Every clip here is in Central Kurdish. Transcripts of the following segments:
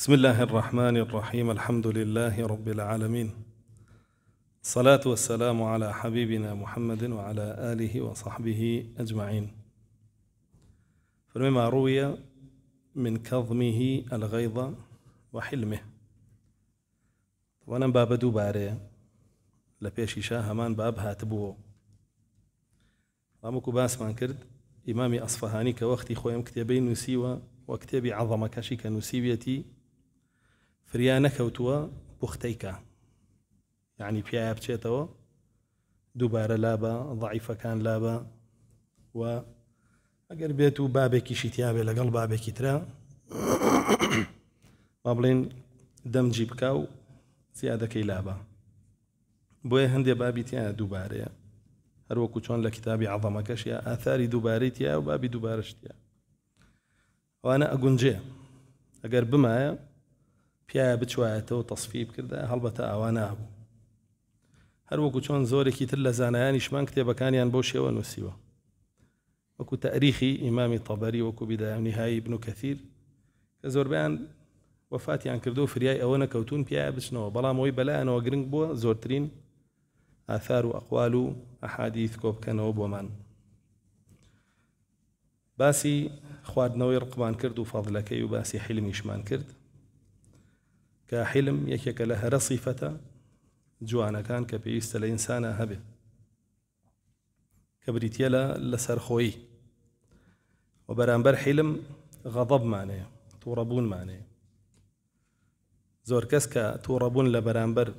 بسم الله الرحمن الرحيم. الحمد لله رب العالمين، الصلاة والسلام على حبيبنا محمد وعلى آله وصحبه أجمعين. فمما روي من كظمه الغيظ وحلمه. وانا باب دوباره لبيشي شاهمان باب هاتبوه رامكو باسمان كرد إمامي أصفهاني كوقتي خويم كتابين نسيوة وكتابي عظمة كشيك نسيبيتي فريانة كوتوا بختيكا، يعني بيا بشيتوا دوباره لابا ضعيفة كان لابا و اگر بيتو بابكي شتيابي لقل بابكي ترى مابلين دم جيبكاو زيادة كي لابا بوي هندي بابي تيا دوباره هروكو چون لكتابي عظمة كشيا آثاري دوباريتيا وبابي دوبارشتيا وانا اقنجي اگر بمايا بيا بتشوایەتەوە تەصفیب کردا هەڵبەتە ئەوانە هەبوو هەروەکو چۆن زۆرێکی تر لە زانایانیشمان کتێبەکانیان بۆ شێوە نووسیوە وەکو تەریخی ئیمامی تەبەری وەکو بیدایە و نیهایی ابن کەثیر کە زۆربیان وەفاتیان کردو و فریای ئەوە نەکەوتون پیایە بچنەوە بەڵام ئەوەی بەلایەنەوە گرنگ بووە زۆرترین ئاثار و ئەقوال و ئەحادیث کۆ بکەنەوە بۆمان باسی خواردنەوەی ڕقمان کرد و فەضلەکەی و باسی حلمیشمان کرد كحلم يكيك لها صفة جوانا كان كبيست الإنسان هبه كبريتيلا لسرخوي وبرانبر حلم غضب معناه توربون معناه زور كسكا توربون لبرانبر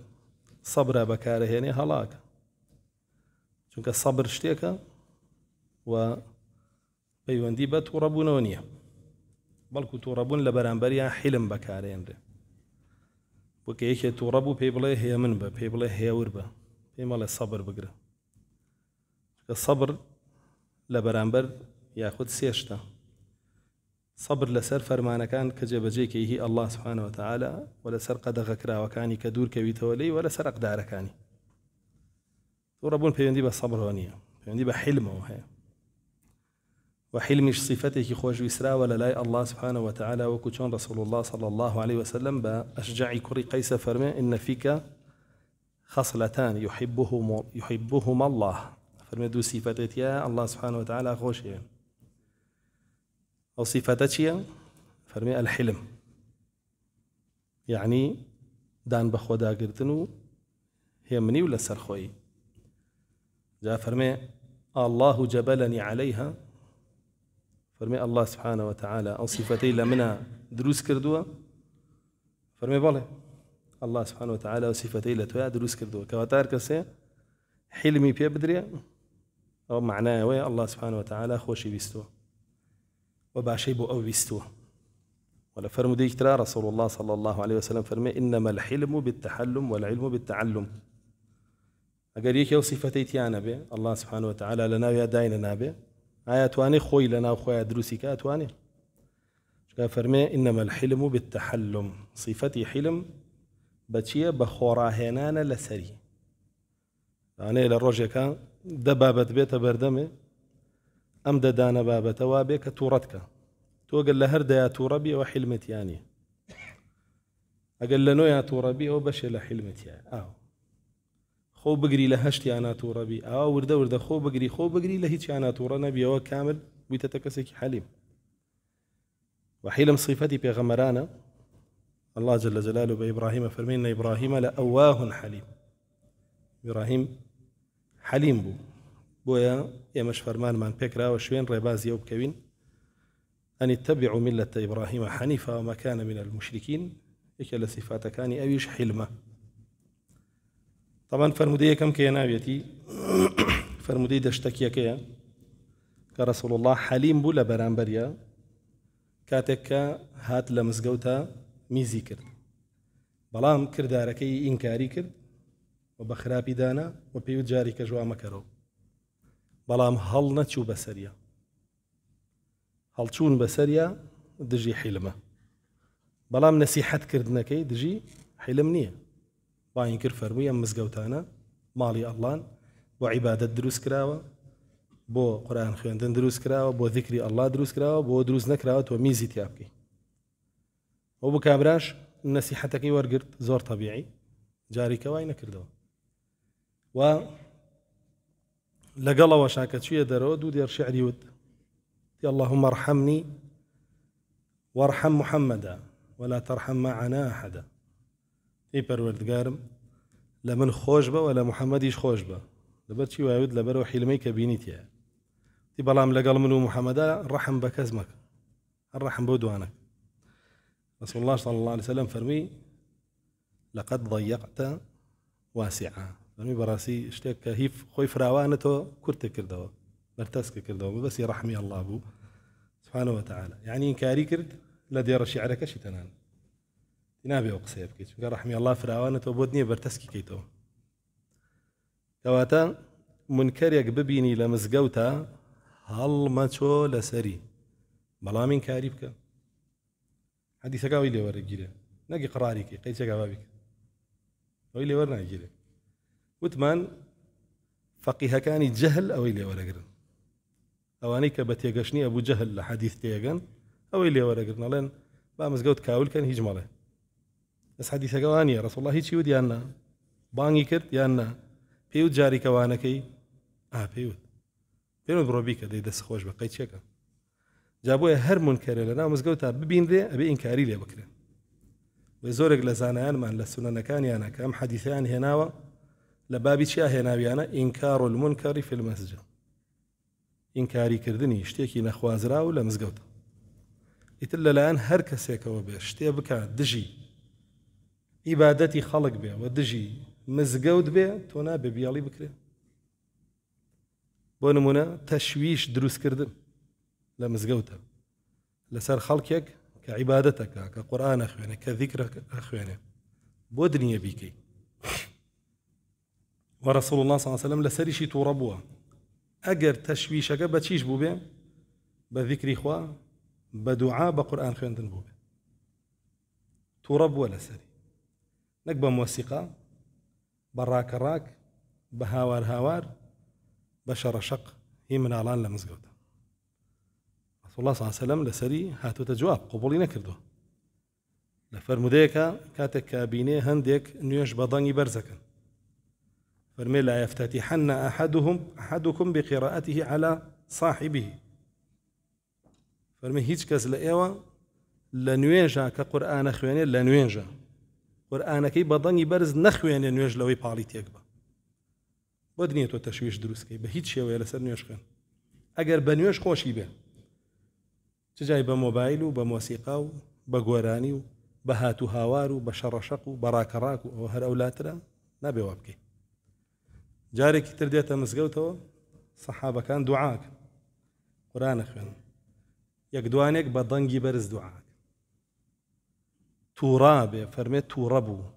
صبر بكاره يعني هلاك چونك الصبر شتيكا و بيوندي بتوربون ونيه بلكو توربون لبرانبر يا حلم بكاره يعني وكيك توربو بيبله هي من به بيبله هي وربه بيمال الصبر بقرا الصبر لبرانبر ياخذ سيشتا صبر لسر فرمانا كان كجبجيك هي الله سبحانه وتعالى ولا سر قد غكرا وكاني كدور كويتولي ولا سر اقدار كاني توربون بيندي بالصبر ونيه بيندي بحلمه وهي وحلمش صفتك خوش ويسرا ولا لا الله سبحانه وتعالى وكتشون رسول الله صلى الله عليه وسلم بأشجع كري قيس فرمي إن فيك خصلتان يحبهما الله فرمي دو صفتك يا الله سبحانه وتعالى خوش أو صفتك فرمي الحلم يعني دان بخودا قرتنو هي مني ولا سرخوي جاء فرمي الله جبلني عليها فرمي الله سبحانه وتعالى أو صفتي لمنها دروس كردوها فرمي بالله الله سبحانه وتعالى وصفتي لتويا دروس كردوها كواتار كسي حلمي بيه بدري أو معناه ويا الله سبحانه وتعالى خوشي بيستوه وباشي بو أو بيستوه ولا فرمو ديك ترى رسول الله صلى الله عليه وسلم فرمي إنما الحلم بالتحلم والعلم بالتعلم أقريك يو صفتي تيانا بي الله سبحانه وتعالى لنا ويا دايننا بي آياتواني خوي لنا وخويا دروسي كاتواني فرمي إنما الحلم بالتحلم صفتي حلم بچيه بخوراهنانا لسري يعني للرجل كان دبابت بيت بردمه أم دانا بابت وابيك تورتك توقل لهرد يا توربي وحلمت يعني أقل لنو يا توربي وبش لحلمت يعني خو بقري لهشتي أنا توربي ورده خو بقري لهيتش أنا تورا نبي هو كامل بيتتكسك حليم وحلم صفتي بغمرانا الله جل جلاله بإبراهيم فرمينا إبراهيم لأواه حليم إبراهيم حليم بويا يا مش فرمان من بكرة وشوين رباز يوب كوين أن اتبعوا ملة إبراهيم حنيفا وما كان من المشركين إكل صفات كان أويش حلمه طبعا فرمودية كم كي ناويتي فرمودية دشتكيا كيا كرسول الله حليم بولا برانبريا كاتك هات لمزقوتا ميزي كرد بلام كرداركي إنكاري كرد وبخرابي دانا وبيوت جاري كجوا مكرو بلام هل نتشو بسريا هل تشون بسريا دجي حلمه بلام نسيحت كردنكي دجي حلم نيه باين كر فرمي مزقوتانا مالي الله بو عبادة دروس كراوة بو قرآن خويندن دروس كراوة بو ذكري الله دروس كراوة بو دروس نكراوة وميزي تيابكي وبو كابراش نصيحتك ورقرت زور طبيعي جاري كواي نكردوا و لقلا وشاكت شوية درود ودير شعري ود اللهم ارحمني وارحم محمدا ولا ترحم معنا أحدا پەروەردگارم لە من خۆش بە ولا محەممەدیش خۆش بە لەبەر چی وایود لەبەرەوە حیلمەی کە بینیتە تی بەڵام لەگەڵ من و محەممەدا ڕەحم بە کەس مەکە الرحم بۆ دوانە رسول الله صلى الله عليه وسلم فەرمی لقد ضيقت واسعا فەرمی بەڕاستی شتێک کە هیچ خۆی فراوانەتەوە کورتە کردەوە بەرتەسکە کردەوە بەسی ڕەحمی الله بوو سبحانه وتعالى يعني إنكاري كرد لا دير شعرك شي تنان نابێ ئەو قسەیە بکەیت چونکە ڕەحمی الله فراوانەتەوە بۆت نییە بەرتەسکی کەیتەوە کەواتە منکەرێک ببینی لە مزگەوتە هەڵمەچۆ لەسەری بەڵام ئینکاری بکە حەدیثەکە ئەوەی لێوەرەگیرێ نەگی قڕاریکەی قەیچێکا بابیکە ئەوەی لێوەرناگیرێ وتمان فەقیهەکانی جەهل ئەوەی لێوەرەگرن ئەوانەی کە بە تێگەشتنی ئەبوو جەهل لە حەدیث تێگەن ئەوەی لێوەرەگرن ئەڵێن با مزگەوت کاولکەن هیچ مەڵێ بەس حەدیثەکە وانە ڕسوڵ الله هیچی ود یان نا بانگی کرد یان نا پێیوت جاریکەوانەکەی پێیوت پێوت بڕۆ بیکە دەی دەست خۆش بە قەیچێکە جا بۆیە هەر منکەرە لەناو مزگەوتە ببینرێ ئەبێ ئینکاری لێ بکرێن وێ زۆرێک لە زانایانمان لە سونەنەکانیانە کە ئەم حەدیثیان هێناوە لە بابی چیا هێناویانە ئینکار المنکەر فی المەسجد ئینکاریکردنی شتێکی نەخوازرا و لە مزگەوتە ئیتر لەلایەن هەر کەسێکەوە بێ شتێ بکات دژی عیبادەتی خەڵک بێ و دژی مزگەوت بێ تۆ نابێ بیاڵی بکرێ بۆ نمونە تەشویش دروستکردن لە مزگەوتە لەسەر خەڵکێک کە عیبادەتەکە کە قورئان ئەخوێنێ کە ذیکر ئەخوێنێ بۆ دنیا بیکەی وەرەسوڵ الله صلی الله علیه وسلم لەسەریشی تووڕە بووە ئەگەر تەشویشەکە بە چیش بوو بێ بە ذیکری خوا بە دوعا بە قورئان خوێندن بوو بێ تووڕە بووە لەسەری نەک بە مۆسیقا بە ڕاکەڕاک بە هاوار هاوار بە شەڕەشەق هی مناڵان لە مزگەوتە رسول الله صلی الله عليه وسلم لەسەری هاتوتە جواب قبوڵی نەکردووە لە فەرمودەیەکە کاتێک کە بینێ هەندێک نوێژ بە دەنگی بەرزەکەن فەرمێ لا يفتتحن أحدكم بقراءته على صاحبه فەرمێ هیچ کەس لە ئێوە لە نوێژە کە قورئانە خوێنێ لە نوێژە قورئانەکەی بە دەنگی بەرز نەخوێنێ نوێژ لەوەی پاڵی تێک بە بۆ دنیا تۆ تەشویش دروستکەی بە هیچ شێوەیە لەسەر نوێژ خوێن ئەگەر بە نوێژ خۆشی بێ چ جای بە مۆبایل و بە مۆسیقا و بە گۆرانی و بە هات و هاوار و بە شەڕەشەق و بە ڕاکەڕاک و ئەوە هەر ئەولاترە نابێ وا بکەی جارێکی تر دێتە مزگەوتەوە سەحابەکان دوعاکە قورئانە خوێن یەک دوانێک بە دەنگی بەرز دوعاکە تووڕا بێ فەرمێت تووڕە بوو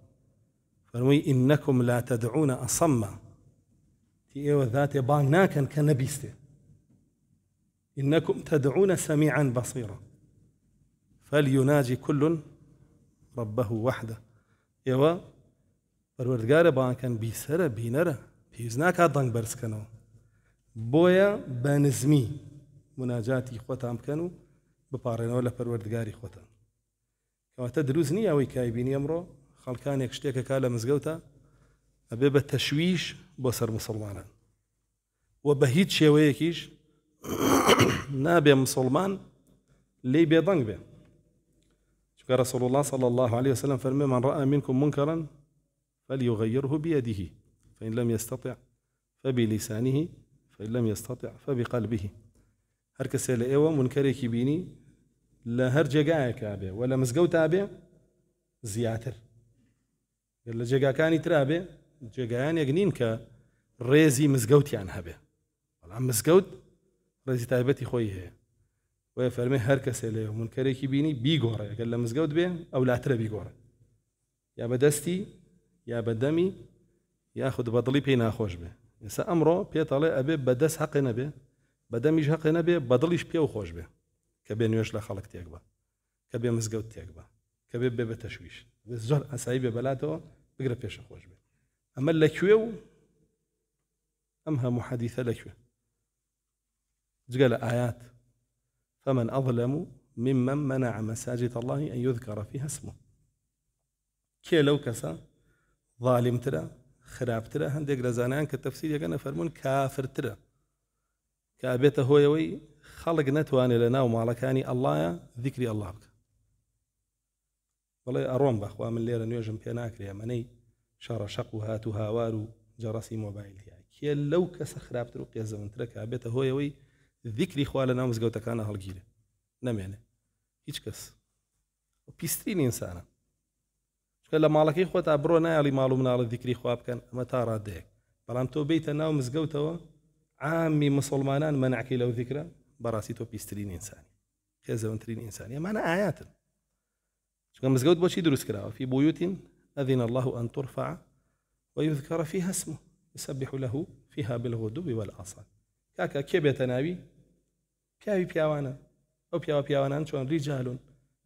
فەرمووی ئینەکم لا تەدعونە ئەسەممە تی ئێوە ذاتێ بانگ ناکەن کە نەبیستێ إنكم تدعون سميعا بصيرا فليناجي كل ربه وحده إيوا پروردگار بانکن بیسره بینره پیوز ناکات دنگ برز کنو بویا بنزمی مناجاتی خوتام کنو بپارنەوە لە پەروەردگاری خۆتان کەواتە دروست نییە ئەوەی کایبینی ئەمڕۆ خەڵکانێک شتێکەکە لە مزگەوتە ئەبێ بە تەشویش بۆ سەر موسڵمانان و بە هیچ شێوەیەکیش نابێ مسلمان لێی بێدەنگ بێ چونکە رسول الله صلى الله عليه وسلم فرمي من رأى منكم منكرا فليغيره بيده فإن لم يستطع فبلسانه فإن لم يستطع فبقلبه هر کەسێ لە ئێوە منکەرێکی بینی لە هەر جێگایەکا بێ و لە مزگەوتا بێ زیاتر لە جێگاکانی ترا بێ جێگایانێک نین کە ڕێزی مزگەوتیان هەبێ بەڵام مزگەوت ڕێزی تایبەتی خۆی هەیە وە فەرمێ هەر کەسێ لە ئێوە منکەرێکی بینی بیگۆڕێ ئەگەر لە مزگەوت بێ ئەو لاترە بیگۆڕێ یا بە دەستی یا بە دەمی یاخود بە دڵی پێی ناخۆش بێ ئێستا ئەمڕۆ پێتەڵێ ئەبێ بە دەست حەقی نەبێ بەدەمیش حەقی نەبێ بە دڵیش پێ و خۆش بێ کە بێ نوێژ لە خەڵک تێک بە کە بێ مزگەوت تێک بە کە بێ بێ بە تەشویش زۆر ئاسایی بێ بەلاتەوە بگرە پێشە خۆش بێ ئەمە لەکوێ و ئەم هەموو حەدیثە لەکوێ جگە لە ئايات فمن أظلم ممن منع مساجد الله أن يذكر فيها اسمه. كي لو كسا ظالم ترى خراب ترى هندێک لە زانایان کە تەفسیرەکە نەفەرموون کافر ترە کە ئەبێتە هۆیەوەی خەڵک نەتوانێت لە ناو ماڵەکانی ئەڵڵایە ذیکری ئەڵڵا بکە. بەڵێ ئەڕۆم بەخوا من لێرە نوێژم پێ ناکرێ ئەمەنەی شەڕە شەق و هات و هاوار و جەڕەسی مۆبایل هەیە. کێ لەو کەسە خراپتر و قێزەوەترە کە ئەبێتە هۆیەوەی ذیکری خوا لە ناو مزگەوتەکانە هەڵگیرێ نەمێنێ هیچ کەس. پیسترین ئینسانە چکە لە ماڵەکەی خۆتا بڕۆ نایڵی ماڵ و مناڵت ذیکری خوا بکەن ئەمە تا ڕادەیەک. بەڵام تۆ بیتە ناو مزگەوتەوە عامی مسلمانان مەنعکەی لەو ذیکرە بەڕاستی تۆ پیسترین ئینسانی خێزەوەترین ئینسانی. ئەمانە ئایاتن. چونکە مزگەوت بۆچی دروست کراوە؟ فی بویوت أذن الله أن ترفع ويذكر فيها اسمه يسبح له فيها بالغدو والآصال. کاکە کێ بێتە ناوی؟ پیاوی پیاوانە. ئەو پیاوانان چۆن رجال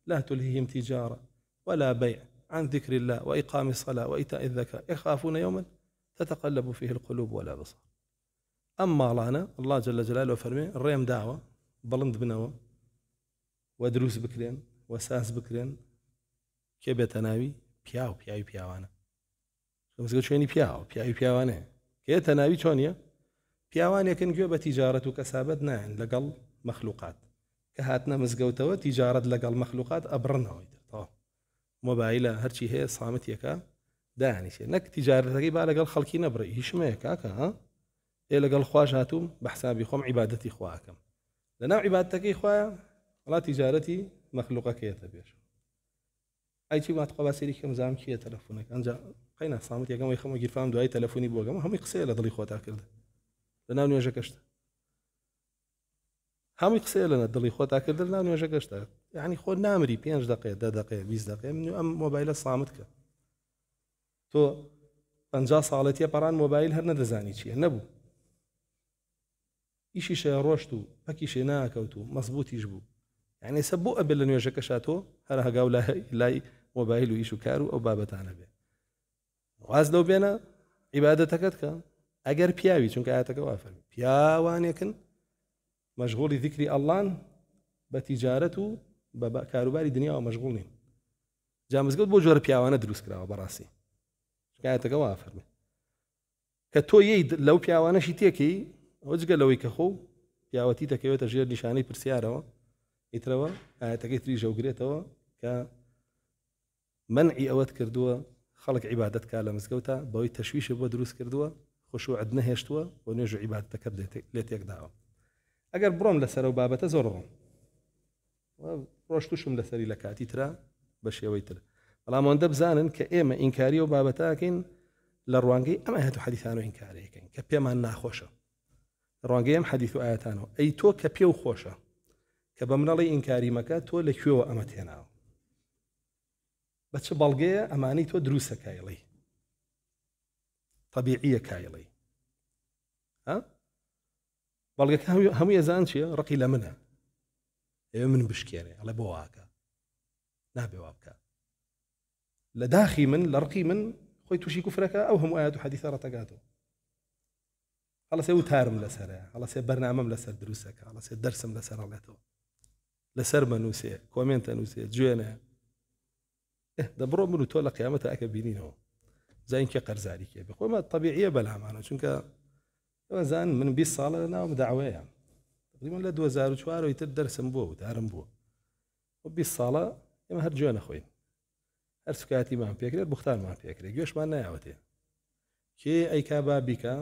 لا تلهيهم تجارة ولا بيع عن ذكر الله وإقام الصلاة وإيتاء الزكاة يخافون يوما تتقلب فيه القلوب والأبصار. أما الله جل جلاله فرمي الريم دعوة بلند بنوا ودروس بكرين وساس بكرين کێ بێتە ناوی؟ پیاوی پیاوانە. مزگەوت شوێنی پیاوی پیاوانەیە. کە بێتە ناوی چۆنیە؟ پیاوانێکن گوێ بە تیجارەت و کەسابەت نایەن لەگەڵ مەخلوقات کە هاتنە مزگەوتەوە تیجارەت لەگەڵ مەخلوقات ئەبڕنەوەی تەواو مۆبایلە هەرچی هەیە سامتیەکە دانیشێ نەک تیجارەتەکەی با لەگەڵ خەڵکی نەبڕی هیچمەیە کاکە ئێ لەگەڵ خوش هاتووم بە حسابی خۆم عیبادەتی خواکەم لە ناو عیبادەتەکەی خوایە وڵات تیجارەتی مەخلوقەکەیەتە پێش ئایچی مات قەباسیری کەم زام کیە تەلەفۆنەکە ئەنجا قەینا سامت یەکەم خەمە گیرفام دوای تەلەفۆنی بۆگەم هەمووی قسەیە لە دڵی خۆتا کردە لە ناو نوێژەکەشتە هەمووی قسەیە لەنە دڵی خۆتا کردە لە ناو نوێژەکەشتە یعنی خۆ نامری 5 دقیقە 10 دقیقە 20 دقیقە من ئەم مۆبایلە سامت کە تۆ 50 ساڵەتیە پەڕان مۆبایل هەر نەدەزانی چییە نەبوو ئیشی شێ ڕۆشت و پەکیشێ ناکەوت و مەزبوطیش بوو یعنی سە بۆ ئەبێ لە نوێژەکەشا تۆ هەر هەگاو لای مۆبایل و ئیش و کار و ئەو بابەتانە بێ واز لەو بێنە عیبادەتەکەت کە ئەگەر پیاوی چونکە ئاەتەکە وافەرمی پیاوانێکن مەشغوڵی ذیکری ئەڵڵان بە تیجارەت و بە کاروباری دنیاوە مەشغوڵ نین جا مزگەوت بۆ جۆرە پیاوانە دروست کراوە بەڕاستی چونکە ئاەتەکە وافەرمی کە تۆ یەی لەو پیاوانەشی تێکەی ئەوە جگە لەوەی کە خۆ پیاوەتی دەکەوێتە ژێر نیشانەی پرسیارەوە ئیترەوە ئاەتەکەی تری ژەوگرێتەوە کە منعی ئەوەت کردووە خەڵک عیبادەت کا لە مزگەوتە بەوەی تەشویشە بۆ دروست کردووە خۆشوعت نەهێشتووە بۆ نوێژ و عیبادەتەکەت لێ تێکداوە ئەگەر بڕۆم لەسەر و بابەتە زۆر ڕۆم ڕۆشتوشم لەسەری لە کاتی ترا بە شێوەی تر بەڵام ئەوەندە بزانن کە ئێمە ئینکاری و بابەتاکەین لە ڕوانگەی ئەم ئاەت و حەدیثان و ئینکارەکەین کە پێمان ناخۆشە ڕوانگەی ئەم حەدیث و ئاەتانەوە ئەی تۆ کە پێ و خۆشە کە بە منەڵی ئینکاری مەکە تۆ لەکوێوە ئەمە تێناوە بە چ بەڵگەیە ئەمانەی تۆ دروستە کایڵی طبیعیە کایڵی بەڵگەکە هەموو ێزان چییە ڕقی لە منە ئێوە من بشکێنێ ئەڵێ بۆ واکە نابێ وا بکە لە داخی من لە ڕقی من خۆی تووشی کوفرەکە ئەو هەموو ئاەت و حەدیثە ڕەتەگاتەوە هەڵەسێ وتارم لەسەرە هەڵەسێ بەرنامەم لەسەر دروستەکە هەڵەسێ دەرسم لەسەر هەڵێتەوە لەسەر مەنووسێ کۆمێنتە نووسێ گوێنە دەبڕۆ من و تۆ لە قیامەتە ئەکە بینینەوە زانکە قەرزاری کێ بێ خۆمە طبیعیە بەلامانە چونکە ئەوەزان من 20 ساڵە ناوم داوەیە تقریبا لە 2004 تر دەرسم بووە و دارم بووە 20 ساڵە ئێمە هەر گوێ نەخۆین هەر سوکاتیمان پێکرێت بوختارمان پێکرێت گوێشمان نایەوەتێ کێ ئەیکا با بیکە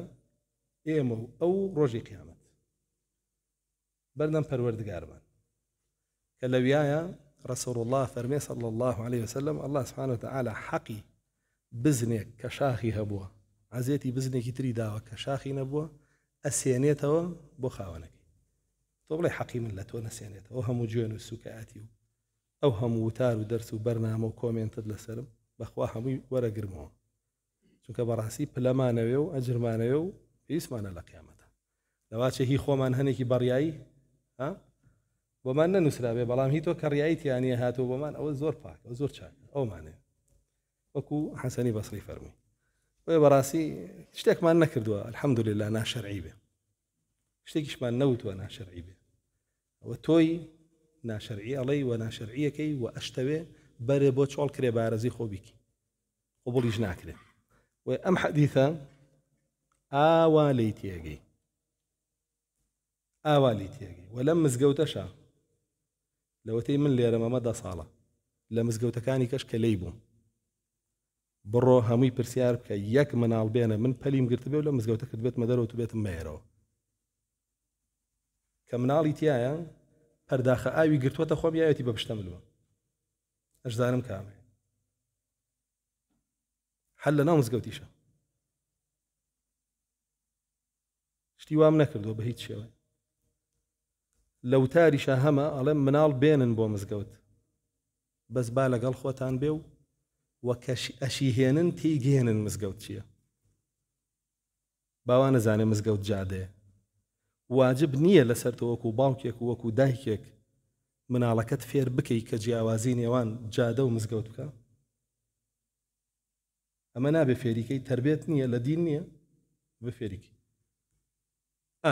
ئێمە و ئەو ڕۆژی قیامەت بەردەم پەروەردگارمان کە لەویایە رسول الله فرمي صلى الله عليه وسلم الله سبحانه وتعالى حقي بزنك كشاخي هبوا عزيتي بزنك تري داوا كشاخي نبوا أسيانيتها بو خاونك طبعا حقي من لا تو نسيانيتها أو هم جوين والسكاتي أو هم وتار ودرس وبرنامج وكومنت لسلم بخواهم ورا قرموه چونکە بەڕاستی پلەمانەوێ و ئەجرمانەوێ و پێویستمانە لە قیامەتە لەواچە هی خۆمان هەنێکی بەڕیایی بۆمان نەنووسرابێ بەڵام هی تۆ کە ڕیاییتیانە هاتووە بۆمان ئەوە زۆر پاک ئەو زۆر چاک ئەومانێ وەکو حەسەنی بەسری فەرمووی وێ بەڕاستی شتێکمان نەکردووە الحەمدولله ناشەرعی بێ شتێکیشمان نەوتووە ناشەرعی بێ ئەوە تۆی ناشرعی ئەڵێ و ناشرعیەکەی و ئەشتەوێ بەرێ بۆ چۆڵ کرێ بارەزی خۆ بیکی قبوڵیش ناکرێت و ئەم حەدیثە ئاوا لێی تێگەی و لەم مزگەوتەشە لەوەتەی من لێرە مەمە 10 ساڵە لە مزگەوتەکانی کەش کە لێی بووم بڕۆ هەمووی پرسیار بکە یەک مناڵ بێنە من پەلیم گرت بێ و لە مزگەوتە کرد بێت مەدەرەوە تو بێتم مێرەوە کە مناڵی تایە پەرداخە ئاوی گرتووەتە خۆم یاوێتی بە پشتە ملوە ئەشزانم کامێ حەل لە ناو مزگەوتیشە شتی وام نەکردووە بە هیچ شێوە لەو تاریشە هەمە ئەڵێم مناڵ بێنن بۆ مزگەوت بەس با لەگەڵ خۆتان بێ و وەکە ئەشیهێنن تێیگەێنن مزگەوت چییە باوا نەزانێ مزگەوت جادەیە واجب نییە لەسەر تۆ وەکو باوکێک و وەکو دایکێک مناڵەکەت فێر بکەی کە جیاوازی نێوان جادە و مزگەوت بکە ئەمە نابێ فێریکەی تربێت نییە لە دین نییە بە فێریکی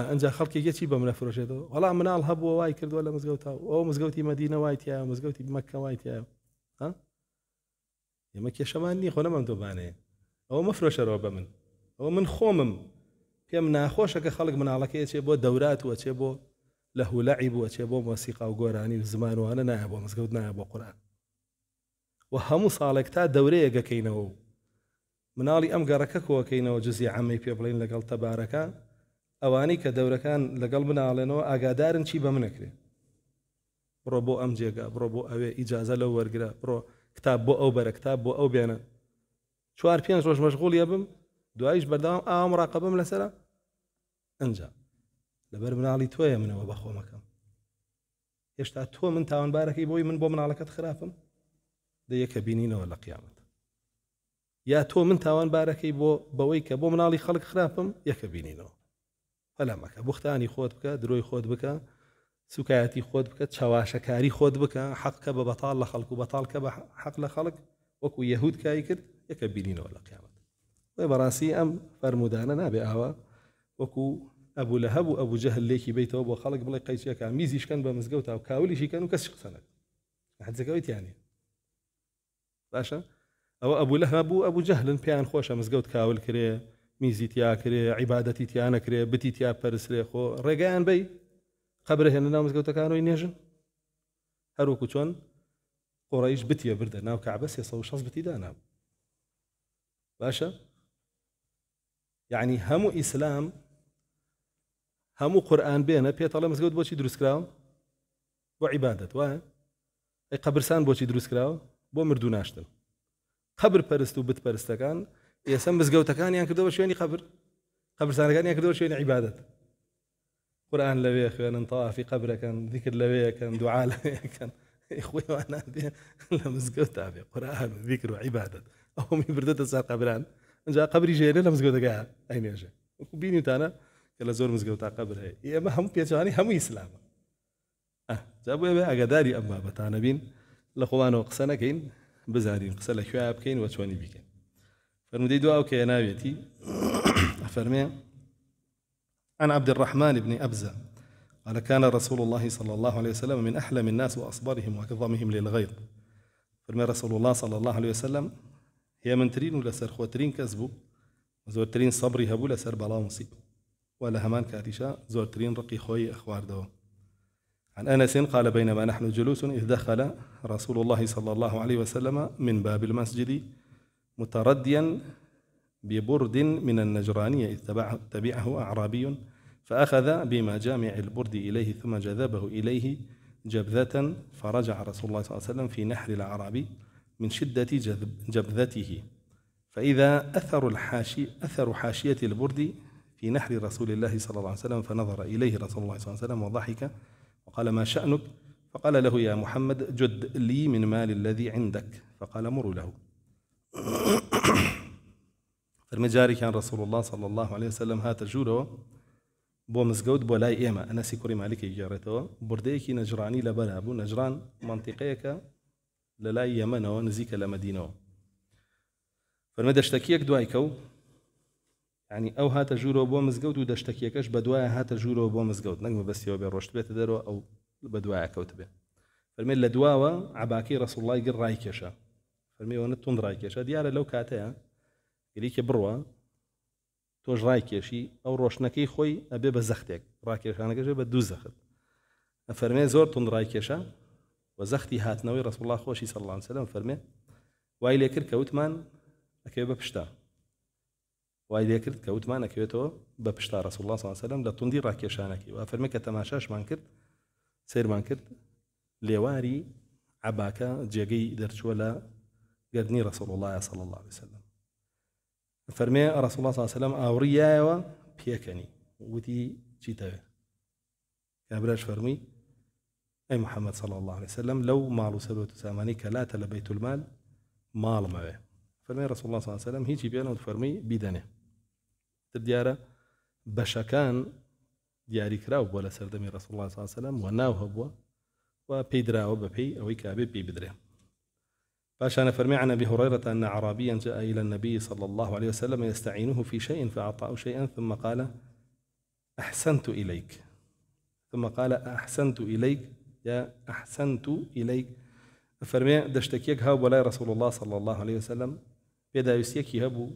ئەنجا خەڵکێکی چی بە منە فرۆشێتەوە وەڵام مناڵ هەبووە وای کردووە لە مزگەوتە ئەو مزگەوتی مەدینە وای تایە مزگەوتی مەککە وای تایە ئێمە کێشەمان نییە خۆ نەمەم دۆبانەیە ئەوە مەفرۆشەرەوە بە من ئەوە من خۆمم پێم ناخۆشە کە خەڵک مناڵەکەی چێ بۆ دەورات وە چێ بۆ لە هولەعی بووە چێ بۆ مۆسیقا و گۆرانی و زمانوانە نایە بۆ مزگەوت نایە بۆ قورئان و هەموو ساڵێک تا دەورەیە گەکەینەوە و مناڵی ئەم گەڕەکە کۆکەینەوە جزئی عەمەی پێ بڵین لەگەڵ تەبارەکە ئەوانەی کە دەورەکان لەگەڵ مناڵێنەوە ئاگادارن چی بە منەکرێ بڕۆ بۆ ئەم جێگا بڕۆ بۆ ئەوێ ئیجازە لەو وەرگرە بڕۆ کتاب بۆ ئەو بەرە کتاب بۆ ئەو بێنە 4-5 ڕۆژ مەشغوڵیە بم دوایش بەردەوام مڕاقەبەم لەسەرە ئەنجا لەبەر مناڵی تۆیە منەوە بە خۆمەکەم هێشتا تۆ من تاوانبارەکەی بۆی من بۆ مناڵەکەت خراپم دەیەکە بینینەوە لە قیامەت یا تۆ من تاوانبارەکەی بۆ بەوەی کە بۆ مناڵی خەڵک خراپم یەکە بینینەوە فەلا مەکە بوختانی خۆت بکە درۆی خۆت بکە سوکایەتی خۆت بکە چاواشەکاری خۆت بکە حەقکە بە بەتاڵ لە خەڵک و بەتاڵکە بە حەق لە خەڵک وەکو یەهود کای کرد یەکە بینینەوە لە قیامەت وێ بەڕاستی ئەم فەرمودانە نابێ ئاوا وەکو ئەبوو لەهەب و ئەبوو جەهل لێکی بیتەوە بۆ خەڵک بڵێ قەیچیەکە میزیشکەن بە مزگەوت و کاولیشی کەن و کەس قسە نەکەن حەجەکەوەیتیانێ باشە ئەوە ئەبوو لەهەب و ئەبوو جەهلن پێیان خۆشە مزگەوت کاول کرێ میزی تیا کرێ عیبادەتی تیا نەکرێ بتی تیا پەرسرێ خۆ ڕێگەیان بەی قەبرە هێنە ناو مزگەوتەکانەوەی نێژن هەروەکو چۆن قوڕەیش بتیە بردە ناو کەعبە 360 بتی دانا باشە یعنی هەموو ئیسلام هەموو قورئان بێنە پێتەڵە مزگەوت بۆچی دروست کراوە بۆ عیبادەت وایە ئەی قەبرستان بۆچی دروست کراوە بۆ مردوو ناشتن قەبر پەرست و بت پەرستەکان ئێستا مزگەوتەکانیان کردەوە شوێنی قەبرستانەکانیان کردەوە شوێنی عیبادەت قورئان لەوێ خوێنن تەوافی قەبرەکەن ذیکر لەوەیەکەن دوعا لەوەیەکەن خۆی وانان بێ لە مزگەوت تابێ قورئان و ذیکر و عیبادەت ئەوەمی بردەتە سەر قەبران ئەنجا قەبری ژێنێ لە مزگەوتەکە ئەینێژێ وەکو بینیتانە کە لە زۆر مزگەوتا قەبر هەیە ئێمە هەموو پێچوانی هەموو ئیسلامە جا بۆیە بێ ئاگاداری ئەم بابەتانە بین لە خۆمانەوە قسە نەکەین بزانین قسە لە کوێ بکەین و چۆنی بیکەین فرمودەی دواو کە ناوێتی فەرمێ عن عبد الرحمن بن أبزة قال كان رسول الله صلى الله عليه وسلم من أحلم الناس وأصبرهم وأكظمهم للغيظ فرمي رسول الله صلى الله عليه وسلم هي من ترين ولا سر خوترين كذبوا زور ترين صبري هبوا لسر بلا مصيب ولا همان كاتشا زور ترين رقي خوي أخوار دو عن أنس قال بينما نحن جلوس إذ دخل رسول الله صلى الله عليه وسلم من باب المسجد مترديا ببرد من النجرانية إذ تبعه أعرابي فأخذ بما جامع البرد إليه ثم جذبه إليه جبذة فرجع رسول الله صلى الله عليه وسلم في نحر الأعرابي من شدة جبذته فإذا أثر حاشية البرد في نحر رسول الله صلى الله عليه وسلم فنظر إليه رسول الله صلى الله عليه وسلم وضحك وقال ما شأنك فقال له يا محمد جد لي من مال الذي عندك فقال مروا له فرمجاري كان رسول الله صلى الله عليه وسلم هات جوره بۆ مزگەوت بۆ لای ئێمە ئەنەسی کوڕی مالیکی گێڕێتەوە بردەیەکی نەجرانی لەبەرا بوو نەجران منتیقەیەکە لە لای یەمەنەوە نزیکە لە مەدینەوە فەرمە دەشتەکیەک دوای کەو یعنی ئەو هاتە ژوورەوە بۆ مزگەوت و دەشتەکیەکەش بە دوایە هاتە ژوورەوە بۆ مزگەوت نەک مەبەستیەوە بێ ڕۆشت بێتە دەرەوە ئەو بە دوایە کەوت بێ فەرمێ لە دواوە عەباکەی ڕەسوڵ الله گر ڕایکێشە فەرمیەوە تونند ڕایکێشە دیارە لەو کاتەیە گریکە بڕوە تۆش ڕایکێشی ئەو ڕۆشنەکەی خۆی ئەبێ بە زەختێک ڕاکێشانەکەش بە دوو زەخت فەرمێ زۆر تونند ڕایکێشە و زەختی هاتنەوەی ڕەسوڵ الله خۆشی صلی الله علیه وسلم فەرمێ وای لێ کرد کە وتمان ئەکەوێ بە پشتا وای لێ کرد کە وتمان ئەکەوێتەوە بە پشتا ڕەسوڵ الله صلی الله علیه وسلم لە توندی ڕاکێشانەکەی و فەرمێ کە تەماشاشمان کرد سیرمان کرد لێواری عەباکە جێگەی دەرچووە لە گەردنی ڕەسوڵ الله صلی الله علیه وسلم فەرمێ ڕەسوڵ الله صلی الله علیه وسلم ئاوڕیایەوە پێکەنی وتی چیتەوێ کابراش فەرمووی ئەی محەممەد صلی الله عليه وسلم لەو ماڵ و سەرۆت و سامانی کە لاتە لە بەیت المال ماڵمەوێ فەرمێ ڕەسوڵ الله صلی الله عليه وسلم هیچی پێنەوت فەرمووی بیدەنێ تر دیارە بەشەکان دیاریکراو بووە لە سەردەمی ڕەسوڵ الله صلی الله عليه وسلم و ناو هەبووە و پێی دراوە بەپێی ئەوەی کابێ پێی بدرێ باشان فرمي عن أبي هريرة أن أعرابيا جاء إلى النبي صلى الله عليه وسلم يستعينه في شيء فأعطاه شيئا ثم قال أحسنت إليك ثم قال أحسنت إليك يا أحسنت إليك فرمي دشتكيك هاو ولا رسول الله صلى الله عليه وسلم بيدا يسيكي هبو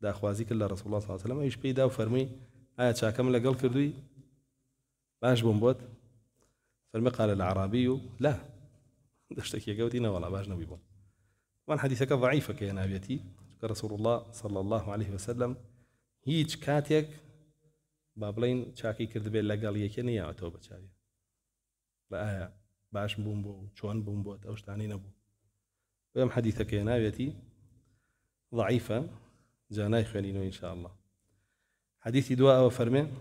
دا أخوازيك الله رسول الله صلى الله عليه وسلم إيش بيدا وفرمي آية شاكم لقل كردوي باش بومبوت فرمي قال الأعرابي لا دشتكيك قوتينا ولا باش نبي بوم وان حديثك ضعيفة كيان أبيتي رسول الله صلى الله عليه وسلم هيج كاتيك بابلين شاكي كرد بين لقال يكيني يا توبة شاوية لا باش بومبو شوان بومبو أو شتاني نبو ويوم حديثك كيان أبيتي ضعيفة جاناي خلينو إن شاء الله حديث دواء وفرمي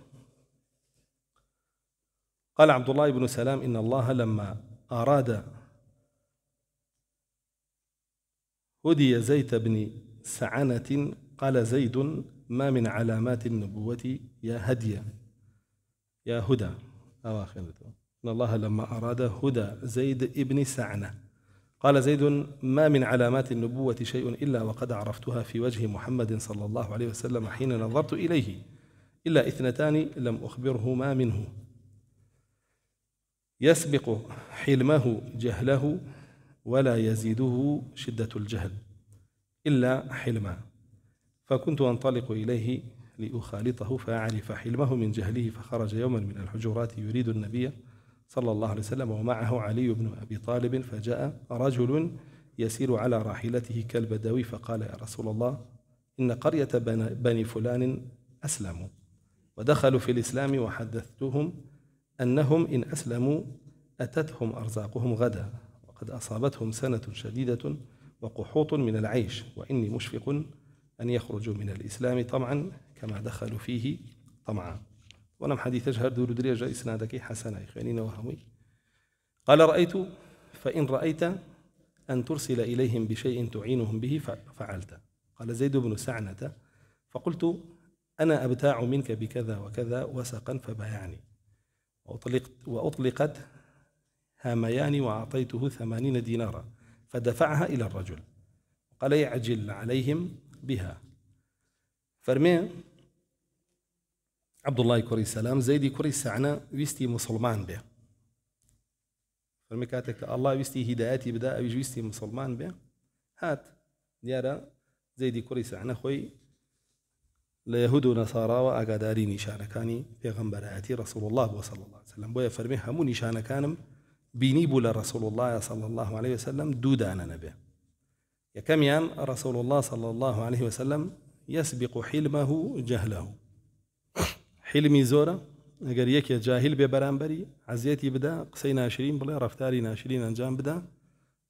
قال عبد الله بن سلام إن الله لما أراد هدي زيد بن سعنة قال زيد ما من علامات النبوة يا هدي يا هدى أواخر إن الله لما أراد هدى زيد ابن سعنة قال زيد ما من علامات النبوة شيء إلا وقد عرفتها في وجه محمد صلى الله عليه وسلم حين نظرت إليه إلا اثنتان لم أخبرهما منه يسبق حلمه جهله ولا يزيده شدة الجهل إلا حلما فكنت أنطلق إليه لأخالطه فأعرف حلمه من جهله فخرج يوما من الحجرات يريد النبي صلى الله عليه وسلم ومعه علي بن أبي طالب فجاء رجل يسير على راحلته كالبدوي فقال يا رسول الله إن قرية بني فلان أسلموا ودخلوا في الإسلام وحدثتهم أنهم إن أسلموا أتتهم أرزاقهم غدا وقد أصابتهم سنة شديدة وقحوط من العيش وإني مشفق أن يخرجوا من الإسلام طمعا كما دخلوا فيه طمعا ونم حديث أجهر دور دريجة إسنادك حسنا إخوانين وهمي قال رأيت فإن رأيت أن ترسل إليهم بشيء تعينهم به فعلت قال زيد بن سعنة فقلت أنا أبتاع منك بكذا وكذا وسقا فبايعني وأطلقت هاميان وأعطيته 80 دينارا فدفعها إلى الرجل قال يعجل عليهم بها فرمي عبد الله كوري السلام زيدي كوري السعنة ويستي مسلمان به فرمي كاتك الله ويستي هداياتي بدأ ويستي مسلمان به هات ديارة زيدي كوري السعنة خوي ليهود ونصارى وأقاداري نشانة كاني في غنبراتي رسول الله صلى الله عليه وسلم بويا فرمي همو نشانة كانم بينيبو لرسول الله صلى الله عليه وسلم دودانا نبي يكميان رسول الله صلى الله عليه وسلم يسبق حلمه جهله حلمي زورة اگر يكي جاهل ببرانبري عزيتي بدا قسي ناشرين بلا رفتاري ناشرين انجام بدا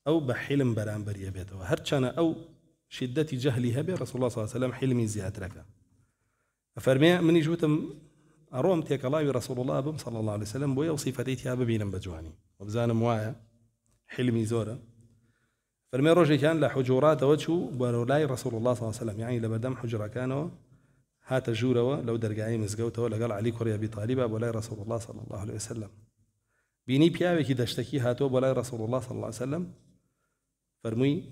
او بحلم برانبري بيته هرچانا او شدة جهلها به رسول الله صلى الله عليه وسلم حلمي زيادة لك فرمي من جوتم أروم تيك الله رسول الله بم صلى الله عليه وسلم بويا وصفتيتها ببينم بجواني وبزان موايا حلمي زورة فرمي رجي كان لحجورات وجهه برولاي رسول الله صلى الله عليه وسلم يعني لبدم حجرة كانوا هات جورة لو درجعي مزجوته ولا قال علي كوريا أبي طالب بولاي رسول الله صلى الله عليه وسلم بيني بيابي كده اشتكي هاتو بولاي رسول الله صلى الله عليه وسلم فرمي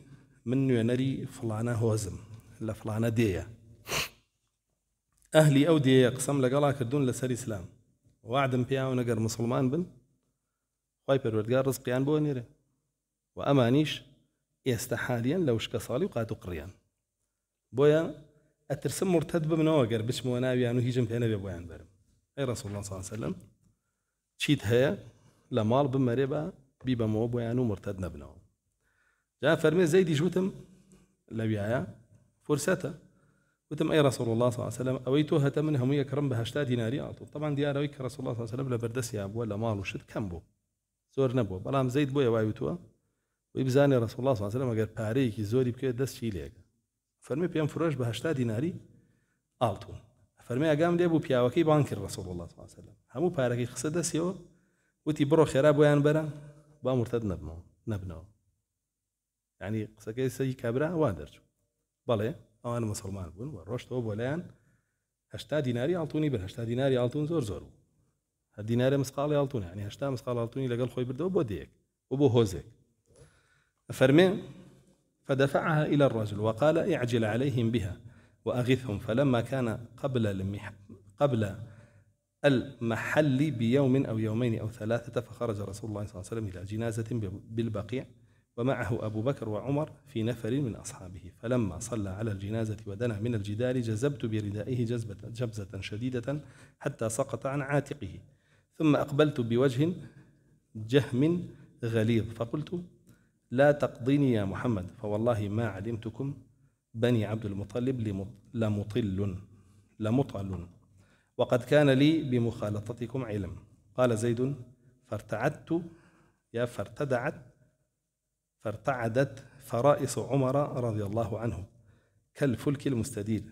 منو ينري فلانة هوزم لا فلانة دية أهلي أو دية قسم لقلا كردون لسر إسلام وعدم بيا ونقر مسلمان بن خاي پروردگار رزقيان بو نيره وأمانيش ئێستا حاليا لەو شکە ساڵی و قات و قڕیان بۆیە ئەترسم مرتد ببنەوە گەر بچمەوە ناویان و هیچم پێ نەبێ بۆیان بەرم ئەی ڕەسوڵ الله صلی الله علیه وسلم چیت هەیە لە ماڵ بمەرێ بە بیبەمەوە بۆیان و مرتد نەبنەوە جا فەرمێ زەیدیش وتم لەویایە فرسەتە وتم ئەی ڕەسوڵ الله صلی الله علیه وسلم ئەوەی تۆ هەتە من هەموو یەکڕم بە 80 دیناری ئاتوو طبعا دیارەوەی کە ڕەسوڵ الله صلی الله علیه وسلم لە بەردەستیان بووە لە ماڵ و شت کەم بوو زۆر نەبووە بەڵام زەید بۆیە وای وتووە وی بزانێ ڕەسوڵ الله صلی الله علیه وسلم ئەگەر پارەیەکی زۆری بکوێت دەستی لێگە فەرمی پێم فرۆش بە 80 دیناری ئاڵتون فەرمی ئەگام لێ بوو پیاوەکەی بان کرد ڕەسوڵ الله صلی الله علیه وسلم هەموو پارەکەی خسە دەستیەوە وتی بڕۆ خێرا بۆیان بەرە با مرتد نەبنەوە یعنی قسەکەی سەی کابرا وا دەرچوو بەڵێ ئەوانە مسلمان بوون و ڕۆشتەوە بۆ لایەن 80 دیناری ئاڵتونی بر 80 دیناری ئاڵتون زۆر زۆر بوو هە دینارە مسقاڵی ئاڵتون یعنی 80 مسقاڵ ئاڵتونی لەگەڵ خۆی بردەوە بۆ دەیەک و بۆ هۆزێک فەرمێ فدفعها إلى الرجل وقال اعجل عليهم بها وأغثهم فلما كان قبل المحل بيوم أو يومين أو ثلاثة فخرج رسول الله صلى الله عليه وسلم إلى جنازة بالبقيع ومعه أبو بكر وعمر في نفر من أصحابه فلما صلى على الجنازة ودنا من الجدار جذبت بردائه جبزة شديدة حتى سقط عن عاتقه ثم أقبلت بوجه جهم غليظ فقلت لا تقضيني يا محمد فوالله ما علمتكم بني عبد المطلب لمطل وقد كان لي بمخالطتكم علم قال زيد فارتعدت فرائص عمر رضي الله عنه كالفلك المستدير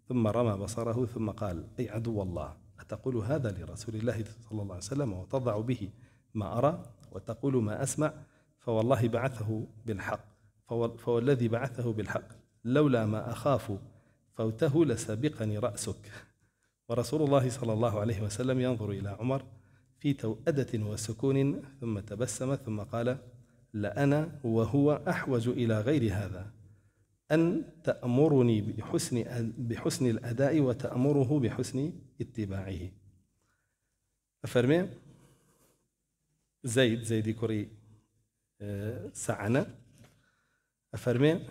ثم رمى بصره ثم قال أي عدو الله أتقول هذا لرسول الله صلى الله عليه وسلم وتضع به ما أرى وتقول ما أسمع فوالله بعثه بالحق فوالذي بعثه بالحق لولا ما أخاف فوته لسبقني رأسك ورسول الله صلى الله عليه وسلم ينظر إلى عمر في توأدة وسكون ثم تبسم ثم قال لأنا وهو أحوج إلى غير هذا أن تأمرني بحسن الأداء وتأمره بحسن اتباعه أفرمي زيد كري سعنا أفرمي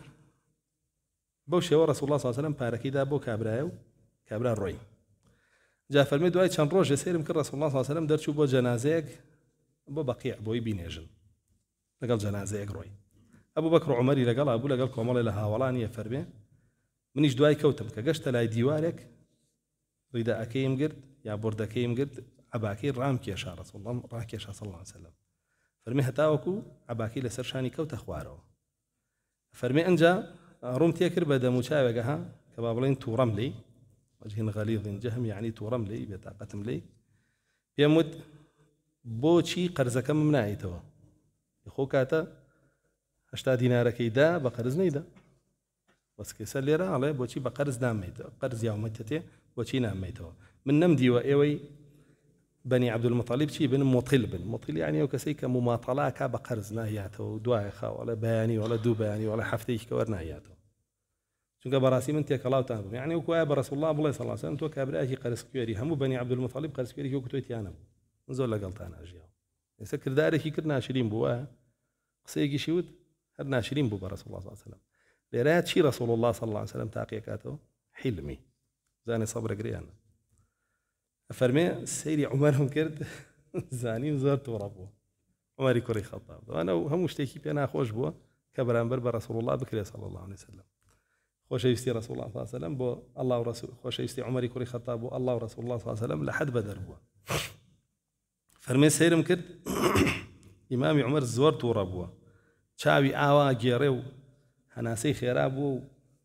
بوشي ورسول الله صلى الله عليه وسلم باركي دا بو كابرا الروي جا فرمي دوای چەند ڕۆژ سێرم کرد رسول الله صلى الله عليه وسلم دەرچوو بۆ جەنازەیەک بۆ بەقیع بۆی بینێژن لەگەڵ جەنازەیەک ڕۆی ئەبوو بەکر و عومەری لەگەڵ بوو لەگەڵ کۆمەڵی لە هاوڵانیە فەرمێ منیش دوای کەوتم کە گەشتە لای دیوارێک ڕیداءەکەیم گرت یا بردەکەیم گرت عەباکەی ڕام کێشا رسول الله ڕاکێشا صلى الله عليه وسلم فەرمێ هەتاوەکو عەباکەی لەسەر شانی کەوتە خوارەوە فەرمێ ئەنجا ڕووم تێکرد بە دەموچاوێکە ها کە با بڵێن تووڕەم لێی وجه غليظ جهم يعني تورم لي بطاقتم لي بيموت بوشي قرزك ممنعيتوا يخو كاتا 80 ديناركي دا بقرز نيدا بس كيسال لي راه عليه بوشي بقرز ناميت قرز يومتتي بوشي ناميتوا من نمدي وايوي بني عبد المطلب شي بن مطل يعني وكسيك مماطله كبقرز ناهياته دواخه ولا بياني ولا دو بياني ولا حفتيش كورناهياته چونکە بەڕاستی من تێکەڵاوتان بووم یعنی وەکو وایە بە رەسوڵ الله بڵێ صلی الله علیه و سلم تۆ کابرایەکی قەرزکوێری هەموو بەنی عەبدولمەطەلیب قەرزکوێری وەکو تۆی تیا نەبوو من زۆر لەگەڵتان ئەژیاوم ئێستا کردارێکی کرد ناشرین بوو وایە قسەیەکیشی وت هەر ناشرین بوو بە رەسوڵ الله صلی الله علیه و سلم لێرەیە چی رەسوڵ الله صلی الله علیه و سلم تاقیەکاتەوە حیلمی زانێ سەبرەگریان ئەفەرمێ سەیری عومەرم کرد زانیم زۆر تووڕە بوو عومەری کوڕی خەتاب ئەوانە هەموو شتێکی پێ ناخۆش بووە کە بەرامبەر بە رەسوڵ الله بکرێ صلی الله علیه و سلم خوشەویستی رسول الله صلی الله علیه و سلم بۆ الله و رسول خوشەویستی عومەری کوڕی خەتاب بۆ الله و رسول الله صلی الله علیه و سلم لە حد بەدەر بووە فەرمێ سەیرم کرد ئیمامی عومەر زۆر تووڕە بووە چاوی ئاوا گێڕێ و هەناسەی خێرا بووە و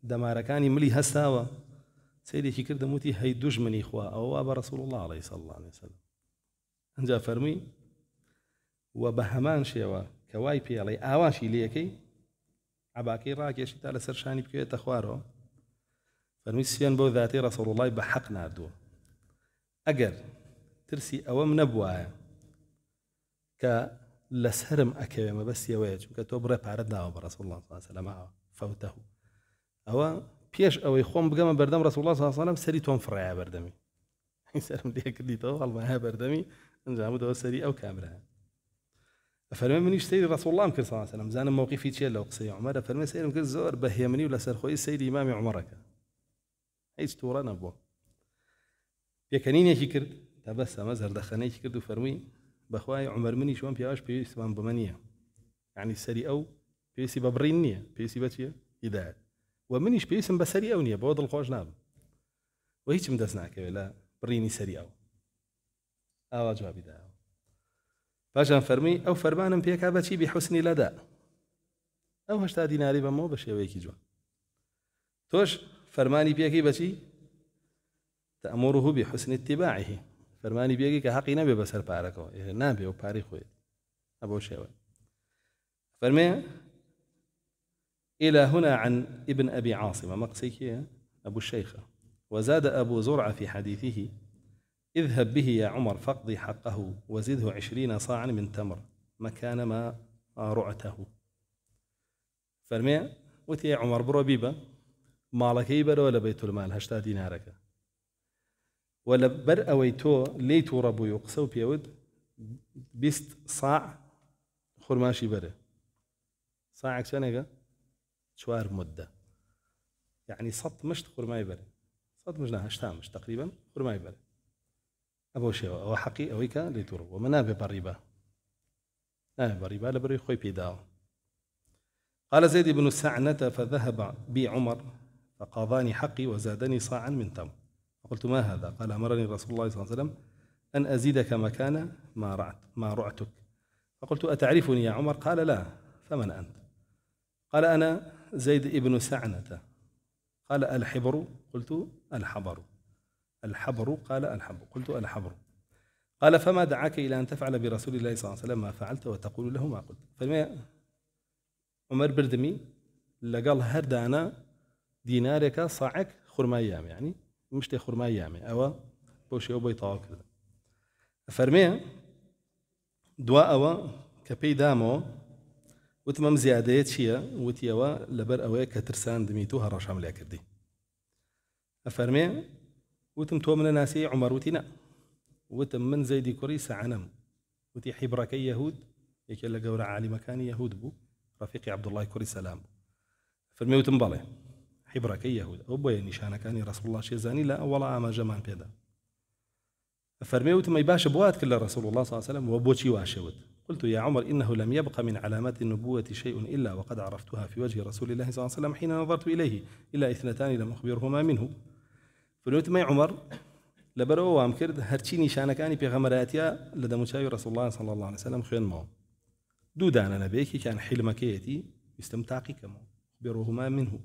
دەمارەکانی ملی هەستاوە سەیرێکی کردم وتی هەی دوژمنی خوا ئەوە وا بە رسول الله علیه صلی الله علیه و سلم ئەنجا فەرمووی و بە هەمان شێوە کە وای پێڵێ ئاواشی لێەکەی عباكي راكيش تاع لسر شاني بكوية تخوارو فەرمی سوێن بۆ ذاتی رسول الله بە حەق نردووە ئەگەر ترسی ئەوەم نەبوایە کە لەسەرم ئەکەوێ مەبەستیەوەیە چونکە تۆ بڕێ پارەت داوە بە رسول الله صلی الله علیه و سلم فەوتەه ئەوە پێش ئەوەی خۆم بگەمە بەردەم رسول الله صلی الله علیه و سلم سەری تۆم فڕایە بەردەمی سەرم لێ کردیتەوە هەڵمایە بەردەمی ئەنجامودەوە سەری ئەو کامرایە فرمي منيش سيدي رسول الله صلى الله عليه وسلم زان موقفي تشيل لو قصي عمر فرمي سيدي مكر زور بهي مني ولا سر خوي سيدي إمام عمرك هيش توران أبو بيكنين يا شكر تبس مزهر دخني شكر فرمي بخواي عمر مني شوان بيعاش بيس من بمنية يعني سري أو بيسي ببرينية بيسي بتشيا إذا ومنيش بيسم بسري أو نية بود الخوش ناب وهيش مدسناك ولا بريني سري أو جوابي ده فاجان فرمي أو فرمانم بيك بشي بحسن الأداء أو هشتا ديناري بمو بشي ويكي جوان توش فرماني بيكي بشي تأمره بحسن اتباعه فرماني بيكي كحقي نبي بسر باركو نبي وباري خوي أبو شيوي فرمي إلى هنا عن ابن أبي عاصم مقصيكي أبو الشيخة وزاد أبو زرعة في حديثه اذهب به يا عمر فاقضي حقه وزده 20 صاعا من تمر مكان ما رعته فرمي وتي يا عمر بربيبة مالك يبر ولا بيت المال هشتا دينارك ولا بر أويتو ليتو ربو يقسو بيود بيست صاع خرماشي بره صاعك شنقة شوار مدة يعني صط مشت خرماي بره صط مجنا هشتا مش تقريبا خرماي بره أبو شيء أو حقي أويكا ليتورو ومنابه بالربا بالربا لبري خوي بيداو قال زيد بن سعنة فذهب بي عمر فقاضاني حقي وزادني صاعا من تمر فقلت ما هذا؟ قال أمرني رسول الله صلى الله عليه وسلم أن أزيدك مكان ما رعتك فقلت أتعرفني يا عمر؟ قال لا فمن أنت؟ قال أنا زيد بن سعنة قال الحبر؟ قلت الحبر الحبر قال الحبر قلت الحبر قال فما دعاك إلى أن تفعل برسول الله صلى الله عليه وسلم ما فعلت وتقول له ما قلت فما عمر بردمي لقال هردانا دينارك صاعك خرمايام يعني مشتي خرمايام أو بوشي أو بيطاو كذا فرمي دواء أو كبي دامو وتمم زيادة شيء وتيوا لبر أوي كترسان دميتوها رشام لأكدي فرمي وتم تو من ناسي عمر وتنا وتم من زيد كوري سعنم وتي حبرك يهود يكلا جورا عالي مكان يهود بو رفيقي عبد الله كوري سلام فرمي وتم بالي حبرك يهود أبو نشانه كان رسول الله شيزاني لا والله ما جمان بيدا فرمي وتم يباش بوات كل رسول الله صلى الله عليه وسلم وبوشي واشود قلت يا عمر إنه لم يبق من علامات النبوة شيء إلا وقد عرفتها في وجه رسول الله صلى الله عليه وسلم حين نظرت إليه إلا 2 لم أخبرهما منه فنوت ماي عمر لبرو وام كرد هرچی نشانەکانی پێغەمبەرایەتیە لە دەموچاوی رسول الله صلى الله عليه وسلم خوێنمەوە دوو دانە نەبەیەکی كان حلمەکەیەتی ویستم تاقیکەمەوە أخبرهما منه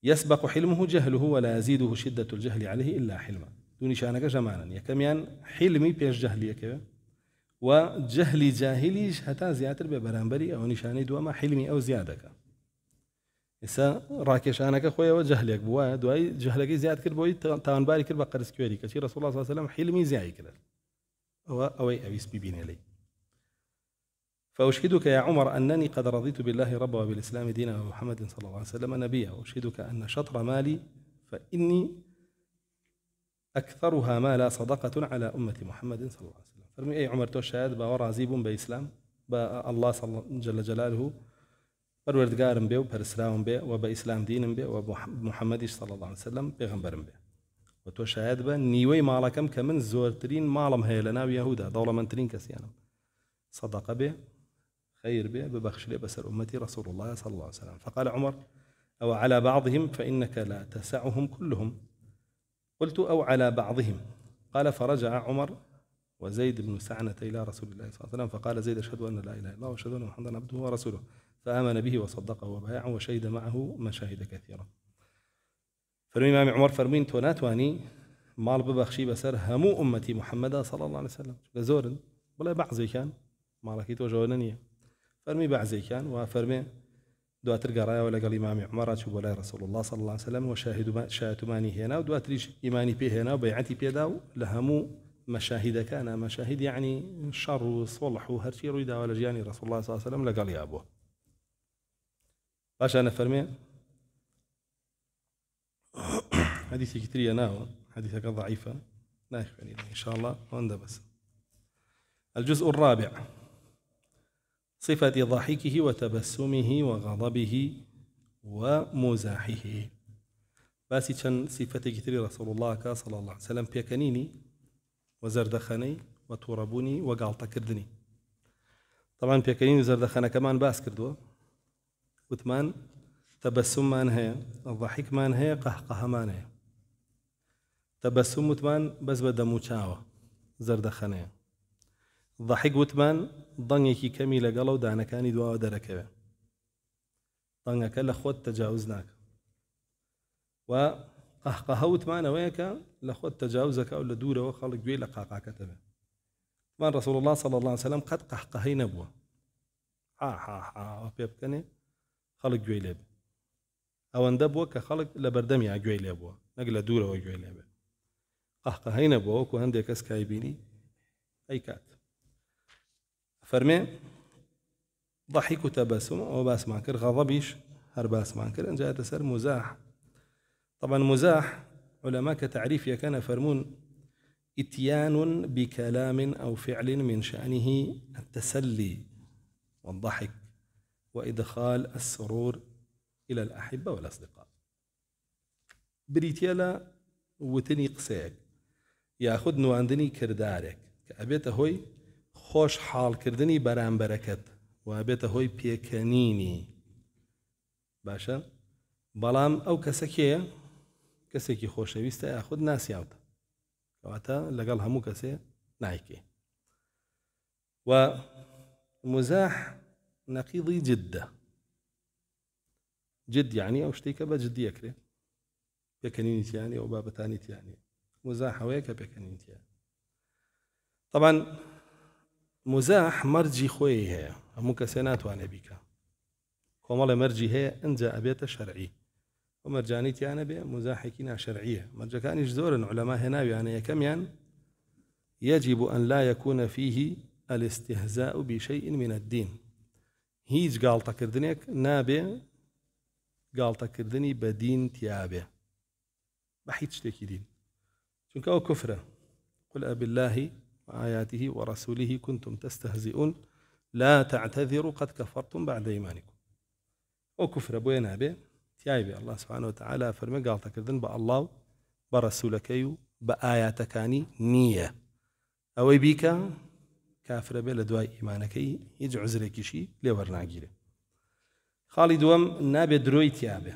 يسبق حلمه جهله ولا يزيده شدة الجهل عليه إلا حلما دوو نیشانەکە ژەمانن یەکەمیان حلمی پێش جەهلیەکەوێ وجهلی جاهلیش هەتا زیاتر بێ بەرامبەری ئەو نیشانەی دووەمە حلمی ئەو زیادەکە إسا راكشانك خويا وجهلك بوا دواي جهلك زياد كر بوي تاون باري كر بقرس كويري كثير رسول الله صلى الله عليه وسلم حلمي زي كذا أو أبيس بيبين لي فأشهدك يا عمر أنني قد رضيت بالله ربا وبالإسلام دينا ومحمد صلى الله عليه وسلم نبيا وأشهدك أن شطر مالي فإني أكثرها مالا صدقة على أمة محمد صلى الله عليه وسلم فرمي أي عمر توشهد بورازيب بإسلام الله صلى جل جلاله پروردگارم به و پرسراوم به و به اسلام دینم به و محمد صلی الله علیه وسلم پیغمبرم به و تو شاهد به نیوی مالکم که من زورترین مالم هی لنا و یهودا دولمندترین کسیانم صدق به خير به ببخش له بسر امتي رسول الله صلى الله عليه وسلم فقال عمر او على بعضهم فانك لا تسعهم كلهم قلت او على بعضهم قال فرجع عمر وزيد بن سعنة إلى رسول الله صلى الله عليه وسلم فقال زيد أشهد أن لا إله إلا الله وأشهد أن محمدا عبده ورسوله فآمن به وصدقه وبايعه وشهد معه مشاهد كثيرة فرمي عمر فرمين توناتواني مال ببخشي بسر همو أمتي محمد صلى الله عليه وسلم زورن ولا بعضي كان مالكي توجونني فرمي بعضي كان وفرمي دواتر قرايا ولا قال إمام عمر شو ولا رسول الله صلى الله عليه وسلم وشاهد ماني هنا ودواتريش إيماني بيه هنا وبيعتي بيداو لهمو مشاهد كان مشاهد يعني شر وصلح وهرشي رويدا ولا جاني رسول الله صلى الله عليه وسلم لقال يا أبوه باش أنا فرمي حديثي كتير ناو حديثك ضعيفة ناخذ إن شاء الله وانده بس الجزء الرابع صفة ضحكه وتبسمه وغضبه ومزاحه. باسي چەند صفەتێکی تری رسول الله كا صلى الله عليه وسلم پێکەنینی وزەردەخەنەی وتوڕەبوونی وەگاڵتەکردنی. طبعا پێکەنین زەردەخەنەکەمان باس کردووە، وتمان تەبەسممان هەیە، ضحکمان هەیە، قەحقەهەمان هەیە. تەبەسم وتمان بەس بە دەم و چاوە زەردەخەنەیە. ضحک وتمان دەنگێکی کەمی لەگەڵە و دانەکانی دواوە دەرەکەوێ، دەنگەکە لە خۆت تەجاوز ناکە. و قەحقەهە وتمان ئەوەیە کە لە خۆت تەجاوزەکە و لە دوورەوە خەڵک گوێی لە قاقاکەتە بێ. وان رسول الله صلى الله عليه وسلم قد قەحقەهەی نەبووە، پێ بکەنێ خەڵک گوێی لێ بێ. ئەوەندە بووە کە خەڵک لە بەردەمیا گوێی لێ بووە، نەک لە دوورەوە گوێی لێ بێ. قەحقەهەی نەبووە، وەکو هەندێک کەس کای بینی ئەی کات. فەرمێ ضحك وتبسم ئەوە باسمان کرد، غەضەبیش هەر باسمان کرد. ئەنجا دەسەر مزاح. طبعا مزاح علماء كتعريف كان فرمون اتيان بكلام أو فعل من شأنه التسلي والضحك وإدخال السرور إلى الأحبة والأصدقاء. بريتيالا وتني قسيك ياخد نواندني كردارك كأبيت هوي خوش حال كردني برام بركت وأبيت هوي بيكنيني باشا بلام أو كسكية کەسێکی خۆشەویستە یاخود ناسیاوتە، کەواتە لەگەڵ هەموو کەسێ نایکێ. و مزاح نەقیضی جدە. جد يعني ئەو شتێک کە بە جددی ئەکرێ، پێکەنینی تیانێ و بابەتانی تیانێ. مزاح ئەوەیە کە پێکەنینی تیانێ. طبعا مزاح مەرجی خۆی هەیە، هەموو کەسێ ناتوانێ بیکە. کۆمەڵێ مەرجی هەیە، ئەنجا ئەبێتە شەرعی. ومرجاني تيانا بي مزاحكين شرعية. مرجكانيش زورن علماء هنا يعني كميان يجب أن لا يكون فيه الاستهزاء بشيء من الدين. هيج قال تكردنيك نابي قال تكردني بدين تيابي بحيث تشتكي دين چونك أو كفرة. قل أب الله وآياته ورسوله كنتم تستهزئون لا تعتذروا قد كفرتم بعد إيمانكم. أو كفرة بويا نابي تيايبي الله سبحانه وتعالى فرمي قال تكردن بالله برسولكي بآياتكاني نية أو بيك كافر بي لدواء إيمانكي يج عزرك شي لورناقيله. خالي دوم نابي دروي تيابي،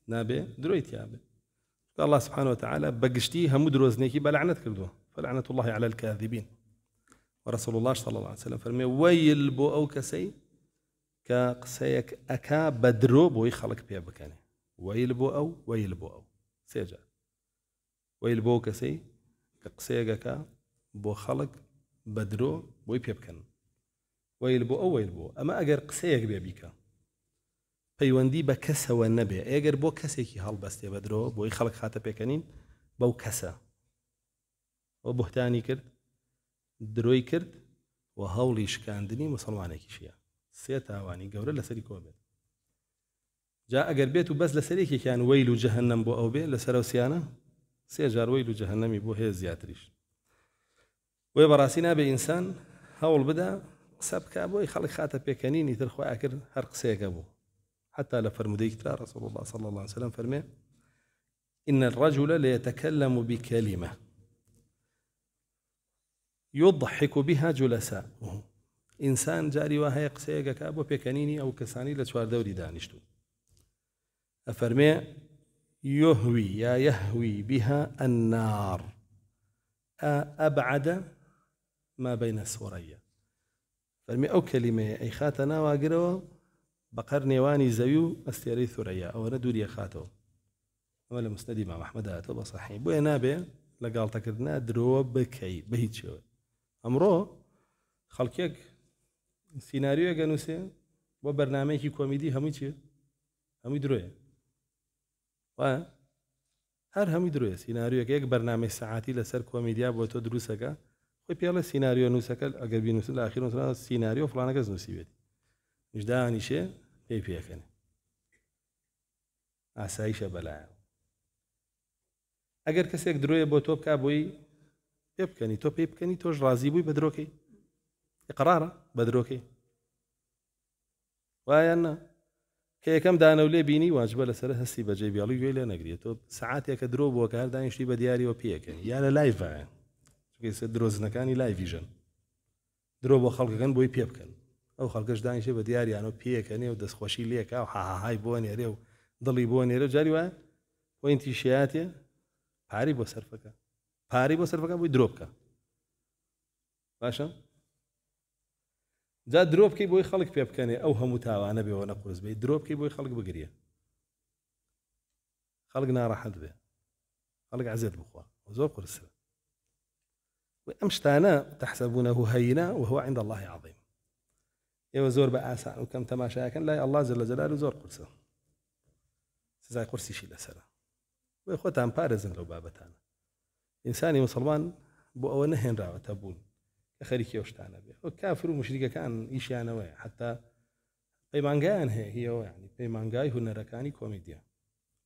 نابي دروي تيابي. الله سبحانه وتعالى بقشتي هم دروزنيكي بلعنة كردوه، فلعنة الله على الكاذبين. ورسول الله صلى الله عليه وسلم فرمي ويل بو أو كسي كقسيك أكا بدرو بوي خلق بيا بكاني. ويل بو أو سيجا ويل بو كسي كقسيك أكا بو خلق بدرو بوي بيا بكان. ويل بو أما أجر قسيك بيا بيكا پەیوەندی بە کەسەوە نەبێ. ئەگەر بۆ کەسێکی هەڵبەستێ بەدرۆ بۆی خەڵک خاتە پێکەنین بەو کەسە ئەو بوهتانی کرد، درۆی کرد و هەوڵی شکاندنی موسڵمانێکیشیە. سێ تاوانی گەورە لەسەری کۆ بێت. جا ئەگەر بێت و بەس لەسەرێکێکیان وەیل و جەهەنەم بۆ ئەو بێ لەسەر ئەو سیانە سێ جار وەیل و جەهەنەمی بۆ هەیە زیاتریش. وێ بەڕاستی نابێ ئینسان هەوڵ بدا قسە بکا بۆی خەڵک خاتە پێکەنینی تر خۆیان کرد هەر قسەیەکە بوو. حتى لفرموديك ترى رسول الله صلى الله عليه وسلم فرمي إن الرجل ليتكلم بكلمة يضحك بها جلساءه. إنسان جاري وهي قسيقة كابو بيكانيني أو كساني لتشوار دوري دانشتو. أفرمي يهوي بها النار أبعد ما بين السورية. فرمي أو كلمة أي خاتنا واقروا بقر نيواني زيو استيري ثريا أو ندوري خاتو ولا مسند إمام أحمد هاتو بصحيح بو نابي لقال تكرنا درو بكي بهيت شو أمره خلقك سيناريو جنوسي وبرنامج كوميدي همي دروي هر همي دروي سيناريو يك برنامج ساعاتي لسر كوميديا بوتو دروسك خوي بيلا سيناريو نوسك أجر بينوس الأخير مثلا سيناريو فلان كذا نسيبه مش داني شيء بيكني عسايشة بلا أجر كسيك دروي بوتو كابوي يبكني تو بيبكني توج رازي بوي بدروكي إقراره بدروكي وایە کە یەکەم دانە و لێ بینی واجبە لەسەر هەستی بەجێ بیاڵی گوێ لێ نەگرێت تۆ سعاتێکە درۆ بۆ کار دانیشتی بە دیاریەوە پێکەن یا لە لایڤایە درۆزنەکانی لایڤیژن درۆ بۆ خەڵکەکەن بۆی پێ بکەن ئەو خەڵکەش دانیشێ بە دیاریانەوە پێکەنێ و دەستخۆشی لێکا و حاهای بۆ نێرێ و دڵی بۆ نێرە جاری وایە پۆینتی شیاتێ پاری بۆ سەرفەکە پاری بۆ سەرفەکە بۆی درۆ بکە باشە جا درۆ بکەی بۆی خەڵک پێ بکەنێ ئەو هەموو تاوانە بێەوە نەقورس بێ درۆ بکەی بۆی خەڵک بگرێ خەڵک ناڕەحەت بێ خەڵک عەزیەت بخوا زۆر قورسە ئەم شتانە تحسبونه هەینا وهو عند الله عظيم ئێوە زۆر بە ئاسان و کەم تەماشایەکەن لای الله جل جلاله زۆر قورسە سزای قورسیشی لەسەرە بۆی خۆتان پارێزن لەو بابەتانە ئینسانی مسلمان بۆ ئەوە نەهێنراوەتە بوون کە خەریکی ئەو شتانە بێ ئەو کافر و مشریکەکان ئیشیانەوەیە حتا پەیمانگایان هەیە هیەوە یعنی پەیمانگای هونەرەکانی کۆمیدیە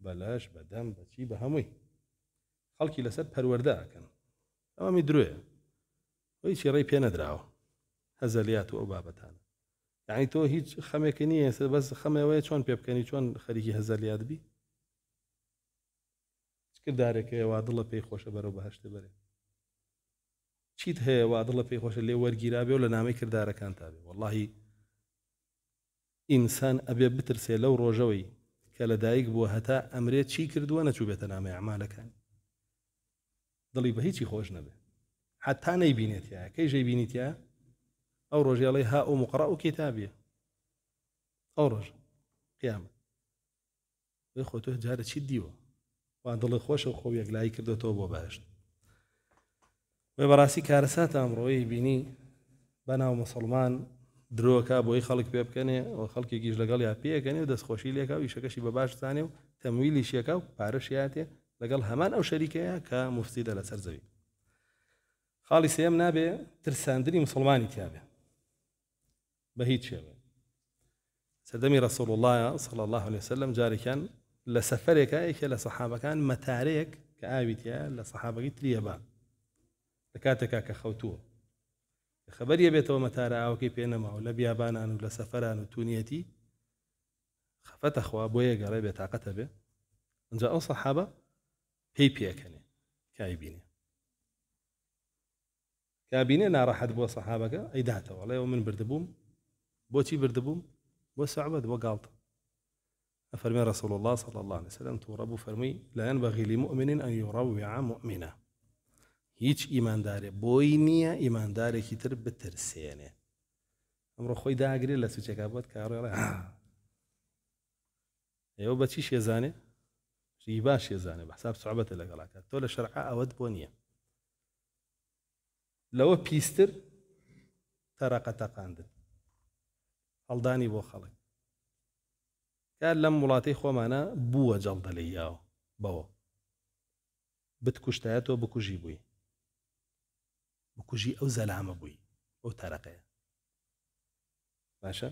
بەلەش بەدەم بەچی بە هەمووی خەڵکی لەسەر پەروەردە ئەکەن ئەوەمی درۆیە هیچی ڕێی پێ نەدراوە هەزەلیات و ئەو بابەتانە یعنی تۆ هیچ خەمێکی نییە بەس خەمەوەی چۆن پێ بکەنی چۆن خەریکی هەزەلیات بی کردارێکەیە وا دڵە پێی خۆشە بەرەو بەهەشتە بەرێ چیت هەیە وا دڵە پێی خۆشە لێ وەرگیرابێ و لە نامەی کردارەکان تابێ وەڵڵاهی ئینسان ئەبێ بترسێ لەو ڕۆژەوەی کە لە دایک بووە هەتا ئەمرێت چی کردووە نەچوو بێتە نامەی ئەعمالەکان دڵی بە هیچی خۆش نەبێ حتا نەیبینێتیە کەی ژەی بینیتیە ئەو ڕۆژێڵی ها ئەو مقڕە و کتابیە ئەو ڕۆژ قیامەت وێ خۆ تۆ جارە چیت دیوە وا دڵی خۆشە و خۆ یەکلایی کردوێتەوە بۆ بەهەشت وێ بەڕاستی کارەساتە ئەمڕۆیی بینی بەناو مسڵمان درۆکە بۆی خەڵک پێ بکەنێ و خەڵکێکیش لەگەڵ یا پێکەنێ و دەستخۆشی لێکا و ئیشەکەشی بە باش زانێ و تەمویلی شێکا و پارەشیاتێ لەگەڵ هەمان ئەو شەریکەیە کە موفسیدە لەسەر زەوی خاڵی سێم نابێ ترساندنی مسلمانی تیابێ بە هیچ شێوە سەردەمی ڕەسوڵ الله صلی الله عليه وسلم جارێکیان لە سەفەرێکە یەکێ لە سەحابەکان مەتارەیەک کە ئاویتیە لە سەحابەکەی تریە بە لە کاتێکا کە خەوتووە خەبەریە بێتەوە مەتارە ئاوەکەی پێ نەماوە لە بیابانان و لە سەفەران و تونیەتی خەفەتە خوا بۆیە گەڕێ بێتاقەتە بێ ئەنجا ئەو سەحابە پێی پێکەنێ کایبینێ کابینێ ناڕەحەت بۆ سەحابەکە ئەیداتەوە ئەڵێ من بردبووم بۆچی بردبووم بۆ سەعبەت بۆ گاڵتە أفرمي رسول الله صلى الله عليه وسلم تورب فرمي لا ينبغي لمؤمن أن يروع مؤمنا هیچ ئیماندارێ بۆی نییە ئیماندارێکی تر بترسێنێ ئەمڕۆ خۆی داگرێ لە سوچێکا بۆت کاڕێڵێ ئێوە بەچی شێزانێ ریبا شێزانێ بە حساب سوعبەتە لەگەڵاکات تۆ لە شەرعا ئەوەت بۆ نییە لەوە پیستر تەرەقە تەقاندن هەڵدانی بۆ خەڵک کار لەم وڵاتەی خۆمانە بووە جەڵدە لە یاوە بەوە بتکوشتایەتەوە بکوژی بووی بکوژی ئەو زەلامە بووی ئەو تەرەقەیە باشە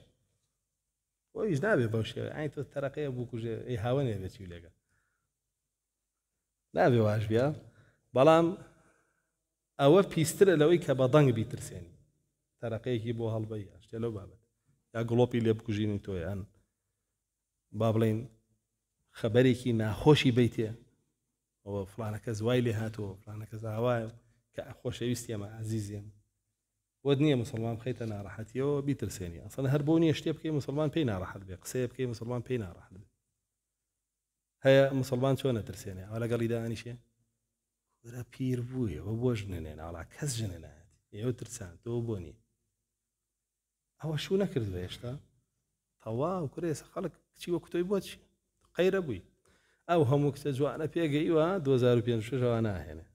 ئەویش نابێ بەو شێوە ئاین تۆ تەرەقەیە بکوژێ ئەی هاوەنێ بێتی لێگە نابێ واش بیا بەڵام ئەوە پیسترە لەوەی کە بە دەنگ بیترسێنی تەرەقەیەکی بۆ هەڵبەی شتێ لەو بابەت یا گڵۆپی لێ بکوژینی تۆیان با بڵێن خەبەرێکی ناخۆشی بیتێ ئەوە فلانەکە زوای لێ هاتووە فلانەکە زاوایە کە خۆشەویستی ئەمە عەزیزیان وەد نییە مسلمان بخەیتە ناڕەحەتیەوە بیترسێنی ئەسڵ هەر بۆ نییە شتێ بکەی مسلمان پێی ناڕەحەت بێ قسەیە بکەی مسلمان پێی ناڕەحەت بێ هەیە مسلمان چۆن نەترسێنێ ئەوە لەگەڵی دانیشێ وەرە پیر بوویە وە بۆ ژنێنێن ئاڵا کەس ژنە نایەت ئێوە ترسان تۆ بۆ نییە ئەوە شو نەکردوە هێشتا تەواو کورێسە خەڵک کچی وەکو تۆی بۆچی قەیرە بووی ئەو هەموو کچە جوانە پێگەیوە 2005 ناهێنێ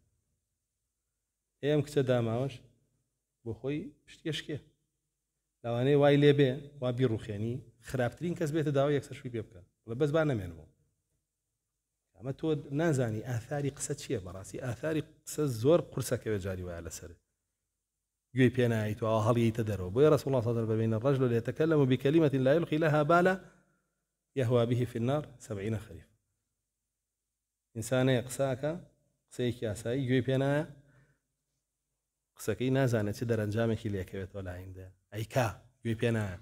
ئێم کچە داماوەش بۆ خۆی پشتێشکێ لەوانەیە وای لێ بێ وا بیڕوخێنی خراپترین کەس بێتە داوای یەکسەرشوی پێ بکە بڵێ بەس با نەمێنەوە ئەمە تۆ نازانی ئاثاری قسە چییە بەڕاستی ئاثاری قسە زۆر قورسەکەوێ جاری وایە لەسەر گوێی پێ نایت و هەڵیتە دەرەوە بۆیە ڕەسوڵ الله صلی الله عليه وسلم الرجل يتكلم بكلمة لا يلقي لها بالا يهوى به في النار 70 خريف ئینسانەیە قساکە قسەیەکی ئاسایی گوێی پێ نایە قسەکەی نازانێت چ دەرەنجامێکی لێکەوێتەوە لایندە ئەیکا گوێی پێ نایە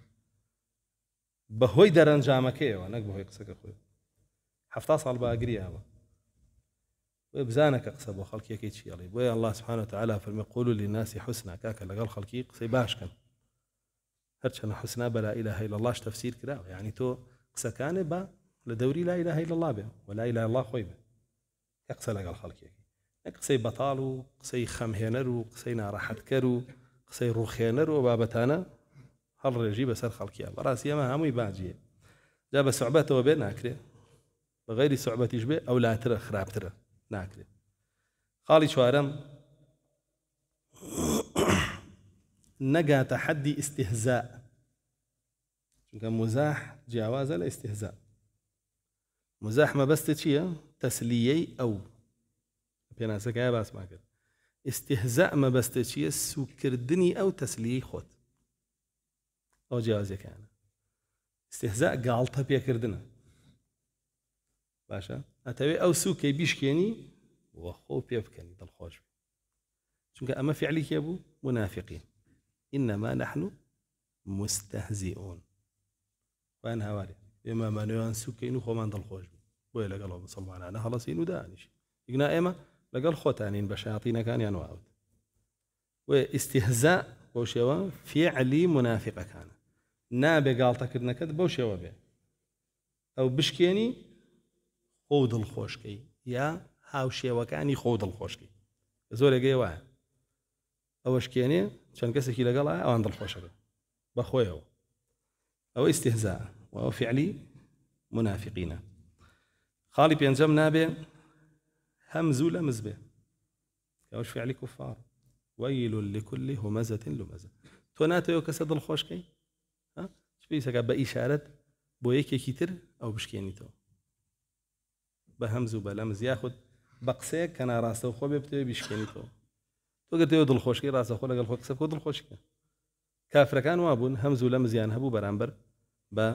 بەهۆی دەرەنجامەکەیەوە نەک بەهۆی قسەکە خۆی 70 ساڵ باگریاوە بزانە کە قسە بۆ خەڵکیەکەی چیڵی بۆیە الله سبحانه وتعالى فەرمێ قولوا للناس حسنا کاکە لەگەڵ خەڵکی قسەی باشکەن هەرچەنە حسنا بە لا إله إلا الله تەفسیر کراوە یعنی تۆ قسەکانێ بە لە دەوری لا إله إلا الله بێ ولا إله إلا الله خۆی بێ کە قسە لەگەڵ خەڵکیەکەی نەک قسەی بەتاڵ و قسەی خەمهێنەر و قسەی ناڕەحەتکەر و قسەی ڕوخێنەر و بابەتانە هەڵڕێژی بەسەر خەڵکیە بەڕاستی ئەمە هەمووی باجیە جا بە سوعبەتەوە بێ ناکرێ بە غەیری سوعبەتیش بێ ئەولاترە خراپترە ناکرێ خاڵی چوارەم نەگاتە حەدی ئیستیهزاء چونکە مزاح جیاوازە لە ئیستیهزاء مزاح مەبەستە چییە؟ تەسلیەی ئەو پێناسەکەیە باسمان کرد ئیستیهزاء مەبەستە چییە؟ سوکردنی ئەو تەسلیەی خۆت ئەو جیاوازەکانە ئیستیهزاء گاڵتە پێکردنە باشە ئەتەوێ ئەو سوکەی بیشکێنی وە خۆ پێ بکەنی دڵخۆش بێ چونکە ئەمە فعلی کێ بوو؟ منافقین إنما نحن مستهزئون وان هاوارێ ئێمە مانەوەیان سوکەین و خۆمان دڵخۆش بوو بۆیە لەگەڵەوە مسلمانانە هەڵەسین و دانیشی ئیگنا ئێمە لەگەڵ خۆتانین بە شایاطینەکانیان واوت وێ ئیستیهزاء بەو شێوە فعلی منافقەکانە نابێ گاڵتەکردنەکەت بەو شێوە بێ ئەو بشکێنی خۆ دڵخۆشکەی یا هاوشێوەکانی خۆ دڵخۆشکەی زۆرێگەی وایە ئەوەشکێنێ چەند کەسێکی لەگەڵە ئەوان دڵخۆشەکە بەخۆیەوە ئەوە ئیستیهزاء وەوە فعلی منافقینە خاڵی پێنجەم نابێ هەمزوو لەمز بێ ئەوەش فعلی کوفار وەیل لكل همزة لمزة تۆ ناتەوێت کەسە دڵخۆشکەی چ پێویستەکە بە ئیشارەت بۆ یەکێکی تر ئەو بشکێنیتەوە بە هەمزوو بە لەمز یاخود بە قسەیەک کە ناڕاستەوە خۆ بێ بتەوێت بیشکێنیتەوە تۆ گەتەوە دڵخۆشکی ڕاستەخۆ لەگەڵ خۆ قسە بکە دڵخۆشکە کافرەکان وابوون هەمزوو لەمزیان هەبوو بەرامبەر بە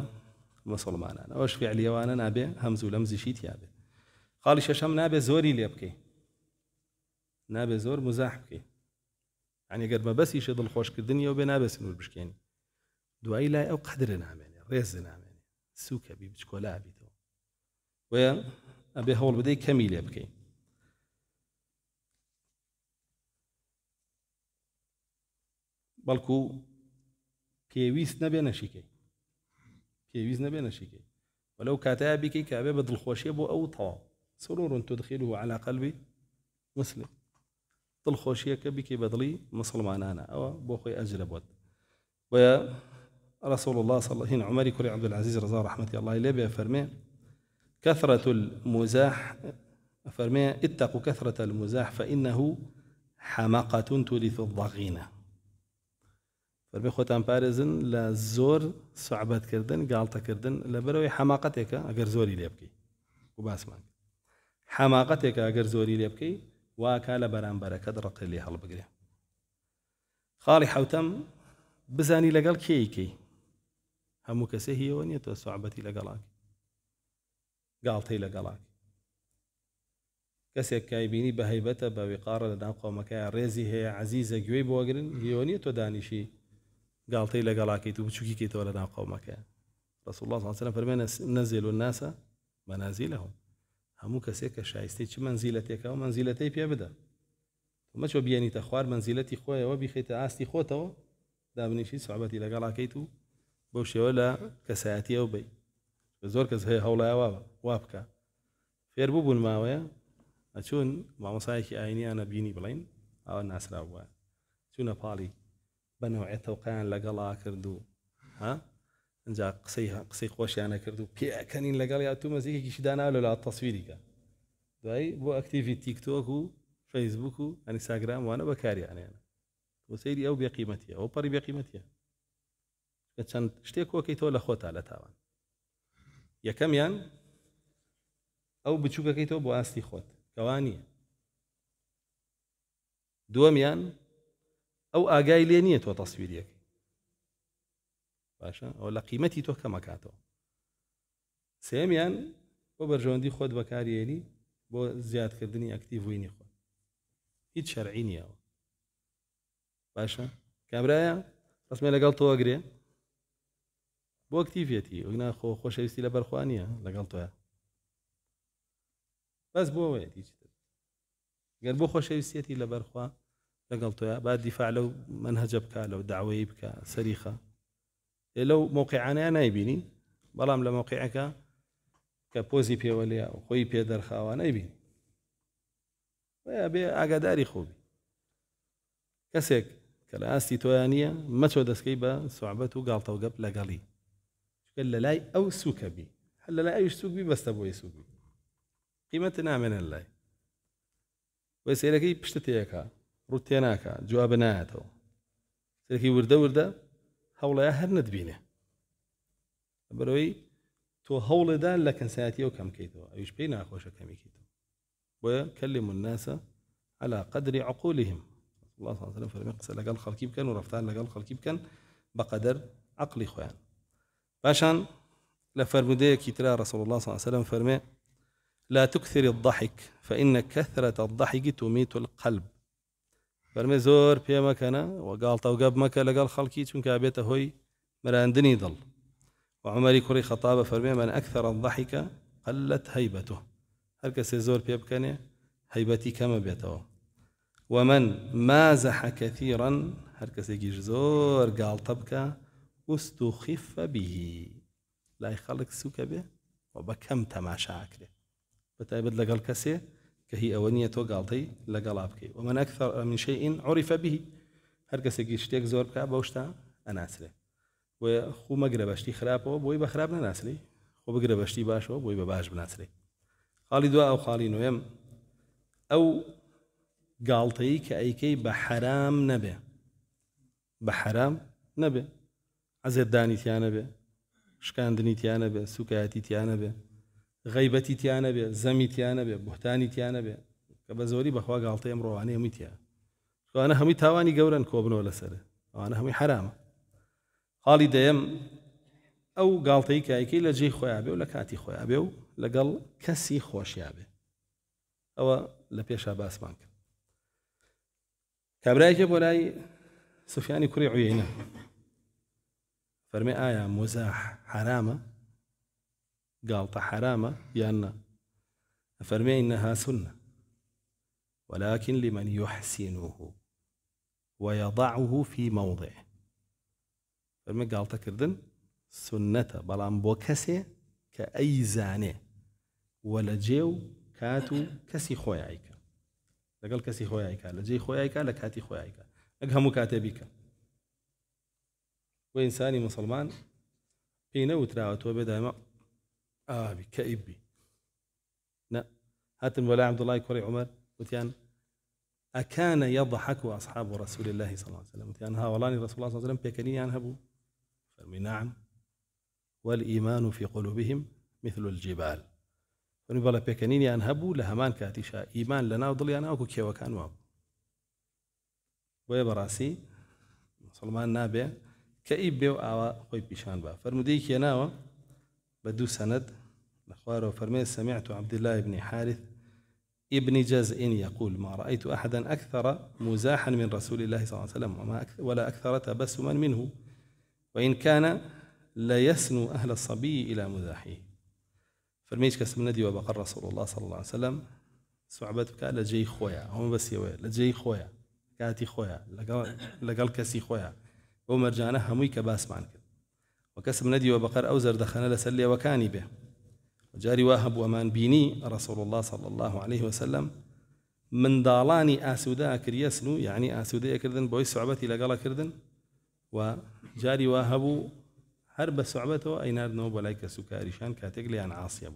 مسلمانان ئەوەش فعلیەوانە نابێ هەمزوو لەمزیشی تیا بێ خاڵی شەشەم نابێ زۆری لێ بکەی نابێ زۆر مزاح بکەی یعنی گەر مەبەسیشە دڵخۆشکردنیەوە بێ نابێ سنوور بشکێنی دوایی لای ئەو قەدرە نامێنێ ڕێز نامێنێ سووکە بی بچکۆلا بیتەوە وەیە ئەبێ هەوڵ بدەی کەمی لێ بکەی بەڵکو پێویست نەبێ نەشیکەی پێویست نەبێ نەشیکەی وەلەو کاتەیە بیکەی کە ئەبێ بە دڵخۆشیە بۆ ئەو تەواو سرور تدخله على قلبي مسلم دڵخۆشیەکە بیکەی بە دڵی مسلمانانە ئەوە بۆ خۆی ئەجرە بۆت وەیە رسول الله صلى الله عليه وسلم عمر كري عبد العزيز رضا رحمة الله عليه فرمي كثرة المزاح فرمي اتقوا كثرة المزاح فإنه حماقة تورث الضغينة فرمي خوتان بارزن لا زور صعبات كردن قالتا كردن لبروي حماقتك اگر زوري ليبكي وباس مانك حماقتك اگر زوري ليبكي واكال بران بركة درق اللي هالبقري خالي حوتم بزاني لقال كيكي همو كسي هي ونية صعبتي لقلاك قالتي لقلاك كسيك كايبيني بهيبته بوقارة لنا قومك ريزي هي عزيزة جويب وقرن هي ونية دانيشي قالتي لقلاك تبشوكي كي تولنا قومك رسول الله صلى الله عليه وسلم فرمينا نزلوا الناس منازلهم همو كسيك شايستي منزلتك او منزلتي بيبدا وما شو بياني تخوار منزلتي خويا وبيخيت عاستي خوتو دابنيشي صعبتي لقلاكيتو بوشي ولا كساتي او بي زور كز هي هولا وابكا فير بوبون ماويا اشون ما مصايكي عيني انا بيني بلين او الناس راوا شو بالي بنوع توقعان لقلا كردو ها انجا قسي خوشي انا كردو بي كانين لقال يا تو مزيكي شدانا ولا التصويري داي بو اكتيفي تيك توك و فيسبوك و انستغرام وانا بكاري يعني انا وسيري او بقيمتها او بري بقيمتها كان شتيك وكيتو لخوت على تاوان يا كميان او بتشوكا كيتو بو استي خوت كواني دوميان او اغاي لينيه تو تصويريك باشا او لا قيمتي تو كما كاتو سيميان بو برجوندي خود بكاريني بو زياد كردني اكتيف ويني خود هيت شرعيني او باشا كامرايا رسمي لقال تو اقري بۆ کتیڤەتی ئەونا خۆشەویستی لە بەرخوانیە لەگەڵ تۆە بەس بۆ ئەوەیەتی گەر بۆ خۆشەویستێتی لە بەرخوا لەگەڵ تۆە با دیفاع لەو منهەجە بکە لەو داوایی بکە سەریخە لەو مووقعانەیە نایبینی بەڵام لە مووقعەکە کە پۆزی پێوە لێ و خۆی پێ دەرخاوە نایبینی بێ ئاگاداری خۆبی کەسێک کە لە ئاستی تۆیان نییە مەچۆ دەستکەی بە سوعبەت و گاڵتە و گەپ لەگەڵی لە لای ئەو سووکە بی هەر لە لای ئەوش سووک بی بەستە بۆی سووک قیمەت نامێنە لای وی سیرەکەی پشتە تێیەکە ڕوو تێ ناکە جوابە نایەتەوە سیرەکەی وردە وردە هەوڵەیە هەر نەتبینێ بەرەوەی تۆ هەوڵێدا لە کەنسایەتیەوە کەم بکەیتەوە ئەویش پێی ناخۆشە کەمیکەیتەوە بۆیە كلموا الناس على قدر عقولهم الله صلى الله عليه وسلم فرمي قسە لەگەڵ خەڵکی بکەن و ڕەفتار لەگەڵ خەڵکی بکەن بەقەدەر عقلی خۆیان باشان لە فەرمودەیەکی ترا رسول الله صلى الله عليه وسلم فرمي لا تكثر الضحك فإن كثرة الضحك تميت القلب فرمي زۆر پێ مەکەنە وەگاڵتە و گەپ مەکە لەگەڵ خەڵکی چونکە ئابێتە هۆی مەراندنی دڵ وعمەری کوڕی خەتابە فەرمێ من أكثر الضحك قلت هيبته هەر کەسێ زۆر پێ بکەنێ هەیبەتی کەمە بێتەوە ومن مازح كثيرا هەر کەسێکیش زۆر گاڵتە بکە استخف به لای خەڵک سووکە بێ و بە کەم تەماشاکرێ بەتایبەت لەگەڵ کەسێ کە هی ئەوە نییە تۆ گاڵتەی لەگەڵا بکەی ومن أكثر من شيء عرف به هەر کەسێکی شتێک زۆر بکە بەو شتە ئەناسرێ بۆیە خوو مەگرە بەشتی خراپەوە بۆی بە خراپ نەناسری خۆ بگرە بەشتی باشەوە بۆی بە باش بناسرێ خاڵی دوا ئەو خاڵی نوێم ئەو گاڵتەیی کە ئەیکەی بە حەرام نەبێ بە حەرام نەبێ عەزێت دانیتیانە بێ شکاندنی تیانە بێ سوکایەتی تیانە بێ غەیبەتی تیانە بێ زەمی تیانە بێ بوهتانی تیانە بێ کە بە زۆری بەخوا گاڵتەی ئەمڕۆوانەی هەمووی تیە ئەوانە هەمووی تاوانی گەورەن کۆبنەوە لەسەرە ئەوانە هەمووی حەرامە خاڵی دەیەم ئەو گاڵتەی کە ئەیکەی لە جێی خۆیان بێ و لە کاتی خۆیان بێ و لەگەڵ کەسی خۆشیان بێ ئەوە لە پێشا باسمان کرد کابرایەکێ بۆ لای سوفیانی کوڕی عویەینە فەرمێ ئایا مزاح حرامە گاڵتە حرامە یان نا فەرمێ إنها سنة ولكن لمن يحسنه ويضعه في موضعه فەرمێ گاڵتەکردن سنەتە بەڵام بۆ کەسێ کە ئەیزانێ وە لە جێ و کات و کەسی خۆی ئایکە لەگەڵ کەسی خۆی ئایکە لە جێی خۆی ئایکە لە کاتی خۆی ئایکە ئەگ هەموو کاتێ بیکە بۆ ئینسانی مسلمان پێی نەوتراوە تۆ بێ دایما ئابی کەئیب بی نە هاتن بۆ لای عەبدوڵڵای کوڕی عومەر وتیان أكان يضحك أصحاب رسول الله صلى الله عليه وسلم وتیان هاوڵانی رسول الله صلى الله عليه وسلم پێکەنینیان هەبوو فەرمی نعم والإيمان في قلوبهم مثل الجبال فەرمی بەڵێ پێکەنینیان هەبوو لە هەمان کاتیشا ئیمان لەناو دڵیان وەکو کێوەکان وا بوو بۆیە بەڕاستی مسلمان نابێ کەئیب بێ و ئاوا خۆی پیشان بە فەرمودەی کێناوە بە دوو سەنەد لە خوارەوە فەرمێ سمعت عبد الله بن حارث ابن جزء يقول ما رأيت أحدا أكثر مزاحا من رسول الله صلى الله عليه وسلم ولا أكثر تبسما منه وإن كان لا يسنو أهل الصبي إلى مزاحه فرميش كسم ندي وبقر رسول الله صلى الله عليه وسلم سعبتك لجي خويا هم بس يوي لجي خويا كاتي خويا لقال كسي خويا ومرجانه هموي كباس معنك وكسم ندي وبقر أوزر دخلنا لسلي وكاني به وجاري واهب ومان بيني رسول الله صلى الله عليه وسلم من دالاني آسودا كريسنو يعني آسودا كردن بوي سعبتي لقال كردن وجاري واهب هرب سعبته أينار نوب ولايك سكاريشان كاتقلي عن عاصية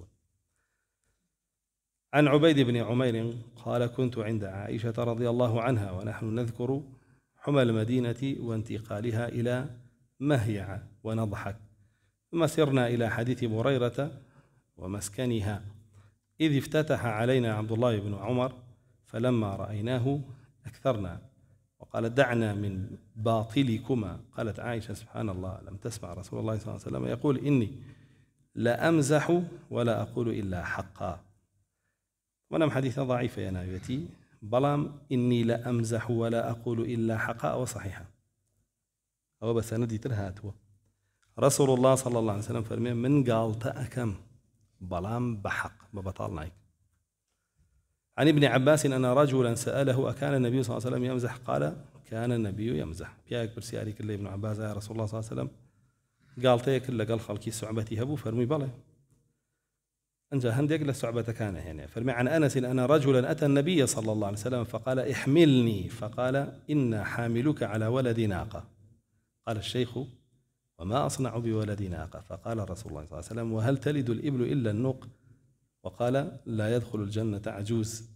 عن عبيد بن عمير قال كنت عند عائشة رضي الله عنها ونحن نذكر حمى المدينة وانتقالها إلى مهيع ونضحك ثم سرنا إلى حديث بريرة ومسكنها إذ افتتح علينا عبد الله بن عمر فلما رأيناه أكثرنا وقال دعنا من باطلكما قالت عائشة سبحان الله لم تسمع رسول الله صلى الله عليه وسلم يقول إني لا أمزح ولا أقول إلا حقا ونم حديث ضعيف يا نايتي بلام إني لا أمزح ولا أقول إلا حقا وصحيحا أو بس ندي ترهاتوا رسول الله صلى الله عليه وسلم فرمي من قال تأكم بلام بحق ببطال نايك. عن ابن عباس أن رجلا سأله أكان النبي صلى الله عليه وسلم يمزح؟ قال كان النبي يمزح. بياك برسياري كله ابن عباس يا رسول الله صلى الله عليه وسلم قال تيك إلا قال خلكي صعبتي هبو فرمي بلى أنجا هندق للصعبة كان هنا. فرمي عن أنس أن رجلا أتى النبي صلى الله عليه وسلم فقال احملني، فقال إن حاملك على ولد ناقة. قال الشيخ وما أصنع بولد ناقة؟ فقال رسول الله صلى الله عليه وسلم وهل تلد الإبل إلا النوق؟ وقال لا يدخل الجنة عجوز.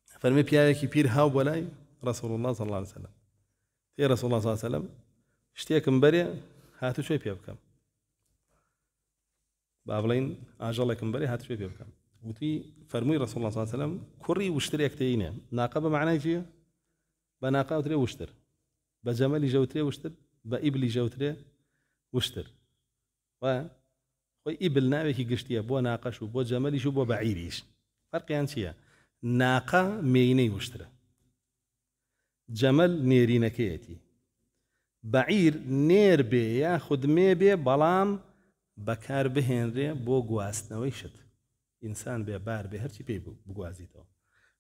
فرمي بياكي بير هاو بولاي رسول الله صلى الله عليه وسلم يا رسول الله صلى الله عليه وسلم اشتيكم بري هاتو شوي بيبكم بابلين اجلكم بري هاتو شوي بيبكم. وتي فرمي رسول الله صلى الله عليه وسلم كري واشتري اكتينا ناقه بمعنى شيء بناقه وتري واشتر بجمل جوتري واشتر بإبلي جوتري واشتر و خوي إبل ناوي قشتيا بو ناقش وبو جملي شو بو بعيريش فرق عن شيء. ناقه ميني واشترى جمل نيرينكيتي بعير نير بي ياخذ مي بي بلام بكار بهنري بو غواستنوي شت انسان بي بار بي هرشي بي بغوازيتو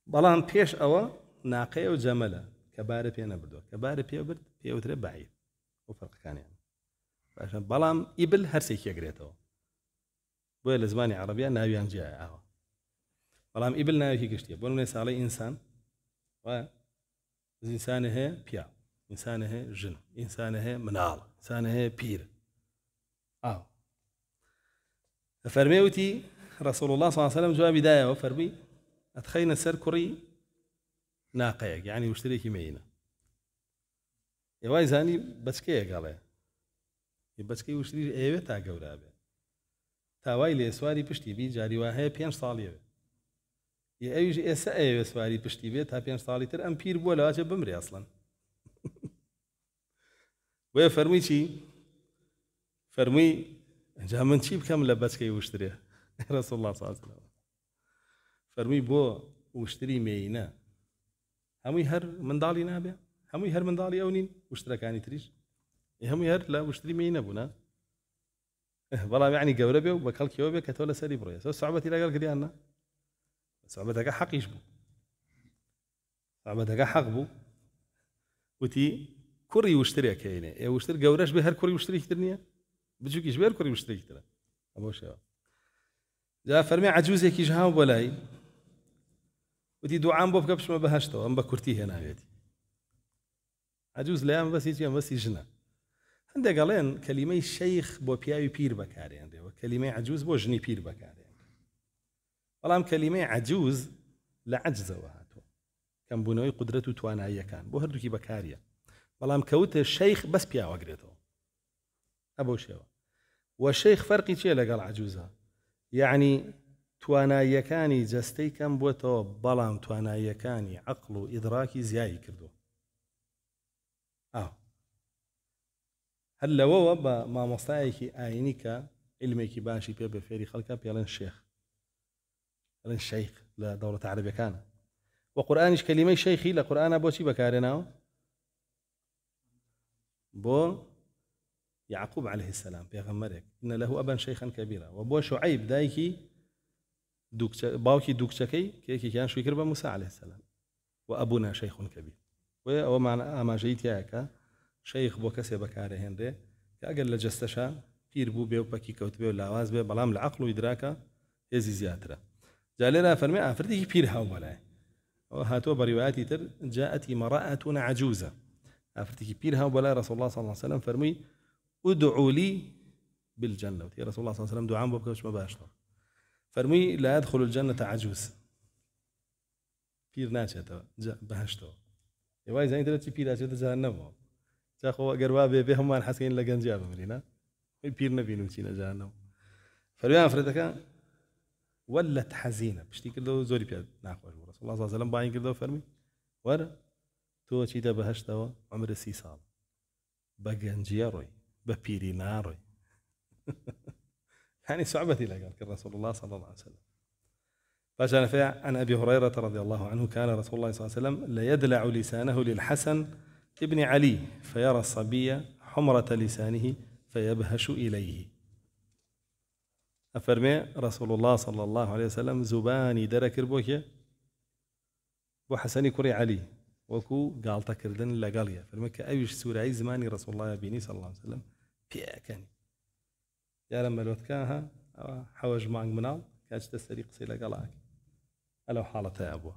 بلام بيش او ناقه وجمله كبار بي نبردو كبار بي برد بي وتر بعير وفرق كان يعني عشان بلام ابل هرسي كيغريتو بو لزماني عربيه ناويان جاي بلام ابل ناوي قشتي بقولوا عليه انسان و إنسان هي بيا إنسان هي جن إنسان هي منال إنسان هي بير فرميوتي رسول الله صلى الله عليه وسلم جواب بداية وفرمي أتخينا سر كري ناقيك يعني واشتريكي مينا يواي زاني بسكي قال بسكي واشتري ايوه تا قورابه تاوای لێ سواری پشتی بی جاری وا هەیە 5 ساڵیەوە ئەویش ئێستا ئەوێ سواری پشتی بێت تا 5 ساڵی تر ئەم پیر بووە لەواجە بمرێ ئەسڵەن بۆیە فەرمووی چی فەرمووی جا من چی بکەم لە بەچکەی وشترێ رسول الله صلی الله علیه وسلم فەرمووی بۆ وشتری مێینە هەمووی هەر منداڵی نابێ هەمووی هەر منداڵی ئەو نین وشترەکانی تریش هەمووی هەر لە وشتری مێینە بوونا بەڵام یعنی گەورە بێ و بە کەڵکیەوە بێ کە تۆ لەسەری بڕۆیە سۆ سوعبەتی لەگەڵ کردیاننا سوعبەتەکە حەقیش بوو سوعبەتەکە حەق بوو وتی کوڕی وشترێک هێنێ ئێ وشتر گەورەش بێ هەر کوڕی وشترێکی تر نییە بچووکیش بێ هەر کوڕی وشترێکی ترە ئەمە شێوە جا فەرمی عەجووزێکیش هاو بۆ لای وتی دوعام بۆ بکە بچمە بەهەشتەوە ئەم بە کورتی هێناوێتی عەجووز لەیان بەسی چیە بەسی ژنە هەندێک گەڵێن کەلیمەی شەیخ بۆ پیاوی پیر بەکارهێنرێەوە کەلیمەی عەجووز بۆ ژنی پیر بەکارهێنرێ بەڵام کەلیمەی عەجووز لە عەجزەوە هاتووە کەمبوونەوەی قودرەت و تواناییەکان بۆ هەردووکی بەکاریە بەڵام کەوتە شەیخ بەس پیاوەگرێتەوە ئەبەو شێوە و شەیخ فەرقی چییە لەگەڵ عەجووزە یعنی تواناییەکانی جەستەی کەم بووەتەوە بەڵام تواناییەکانی عەقڵ و ئیدراکی زیایی کردووە هەر لەوەوە بە مامۆستایەکی ئاینی کە علمێکی باشی پێ بە فێری خەڵکە پێڵێن شێخ ئەڵێن شەیخ لە دەوڵەتە عەرەبیەکانە و قورئانیش کەلیمەی شەیخی لە قورئانە بۆچی بەکارهێناوە بۆ یعقوب عليه السلام پێغەمبەرێک إن له أبا شيخا كبيرا و بۆ شوعەیب دایکی باوکی دووکچەکەی کە یەکێکیان شووی کرد بە موسى عليه السلام و ئەبونا شەیخ کەبیر وێ ئەوەمان ئاماژەی تایە کە شەیخ بۆ کەسێ بەکارهێنرێ کە ئەگەر لە جەستەشە پیر بوو بێ و پەکی کەوت بێ و لاواز بێ بەڵام لە عەقڵ و ئیدراکە هێزی زیاترە جا لێرە فەرمێ ئافرەتێکی پیر هاو بەلایە ئەوە هاتووە بە ڕیوایەتی تر جاءت امرأة عجوزة ئافرەتێکی پیر هاو بەلای رسول الله صلى الله عليه وسلم فەرمووی ادعوا لي بالجنة وتي رسول الله صلى الله عليه وسلم دعاء بۆ بکە بچمە باشتر فەرمووی لا يدخل الجنة عجوز پیر ناچێتەوە بەهەشتەوە ێوای زانیترە چی پیر ئاچێتە جەهەنەمەوە جاخۆ ئەگەر وا بێ بێ هەمومان حەسین لە گەنجیا بمرینە پیر نەبین و چینە جەهەنەم فەرمووی ئافرەتەکە ولت حەزینە پشتی کردەوە زۆری پێ ناخۆش بوو رسول الله صلى الله عليه وسلم باین کردەوە فەرمووی وەرە تۆ چیتە بەهەشتەوە عومرە 30 ساڵ بە گەنجیە ڕۆی بە پیری ناڕۆی يعني صعبتي لقال الرسول الله صلى الله عليه وسلم فجاء عن أبي هريرة رضي الله عنه كان رسول الله صلى الله عليه وسلم لا يدلع لسانه للحسن ابن علي فيرى الصبي حمرة لسانه فيبهش إليه. أفرمي رسول الله صلى الله عليه وسلم زباني دركر بوكي بو حسني كري علي وكو قال تكردن لقاليا فرمك أيش سورة زماني رسول الله بيني صلى الله عليه وسلم بيأكني يا لما لو كانها حوج معك منال كاش تستريق سيلا قالك ألو حالتها أبوه.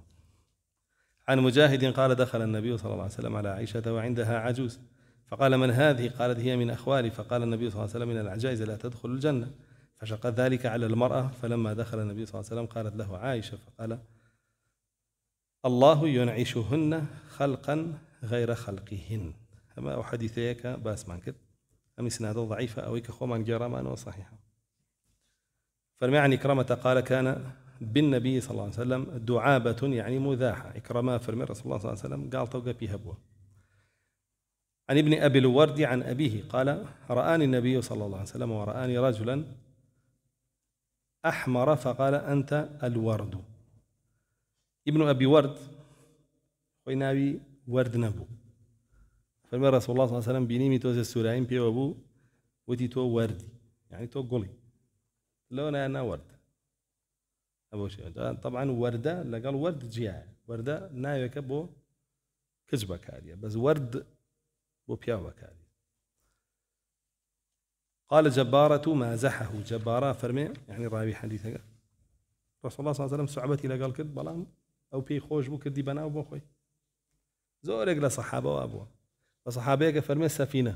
عن مجاهد قال دخل النبي صلى الله عليه وسلم على عائشة وعندها عجوز فقال من هذه؟ قالت هي من أخوالي. فقال النبي صلى الله عليه وسلم من العجائز لا تدخل الجنة. فشق ذلك على المرأة فلما دخل النبي صلى الله عليه وسلم قالت له عائشة فقال الله ينعشهن خلقا غير خلقهن. أما حديثيك باس مانكت أم إسناده ضعيفة أو كخو من جرمان وصحيحة. فالمعني كرمة قال كان بالنبي صلى الله عليه وسلم دعابة يعني مذاحة. إكرما فرمي رسول الله صلى الله عليه وسلم قال توقع فيها بوه. عن ابن أبي الورد عن أبيه قال رآني النبي صلى الله عليه وسلم ورآني رجلا أحمر فقال أنت الورد. ابن أبي ورد ويناوي ورد نبو. فرمي رسول الله صلى الله عليه وسلم بينيمي توزي السورين بي وابو ودي تو وردي يعني تو قولي لون أنا ورد أبو شيء. طبعا وردة لقال ورد جياع وردة نايوك بو كذبك هذه بس ورد بو بياوك هذه. قال جبارة مازحه جبارة فرمي يعني راوي حديثك رسول الله صلى الله عليه وسلم صعبتي لقال كد بلام أو بي خوش بو كدي بنا وبو خوي زورك لصحابة وأبوه. وصحابيك فرمي السفينة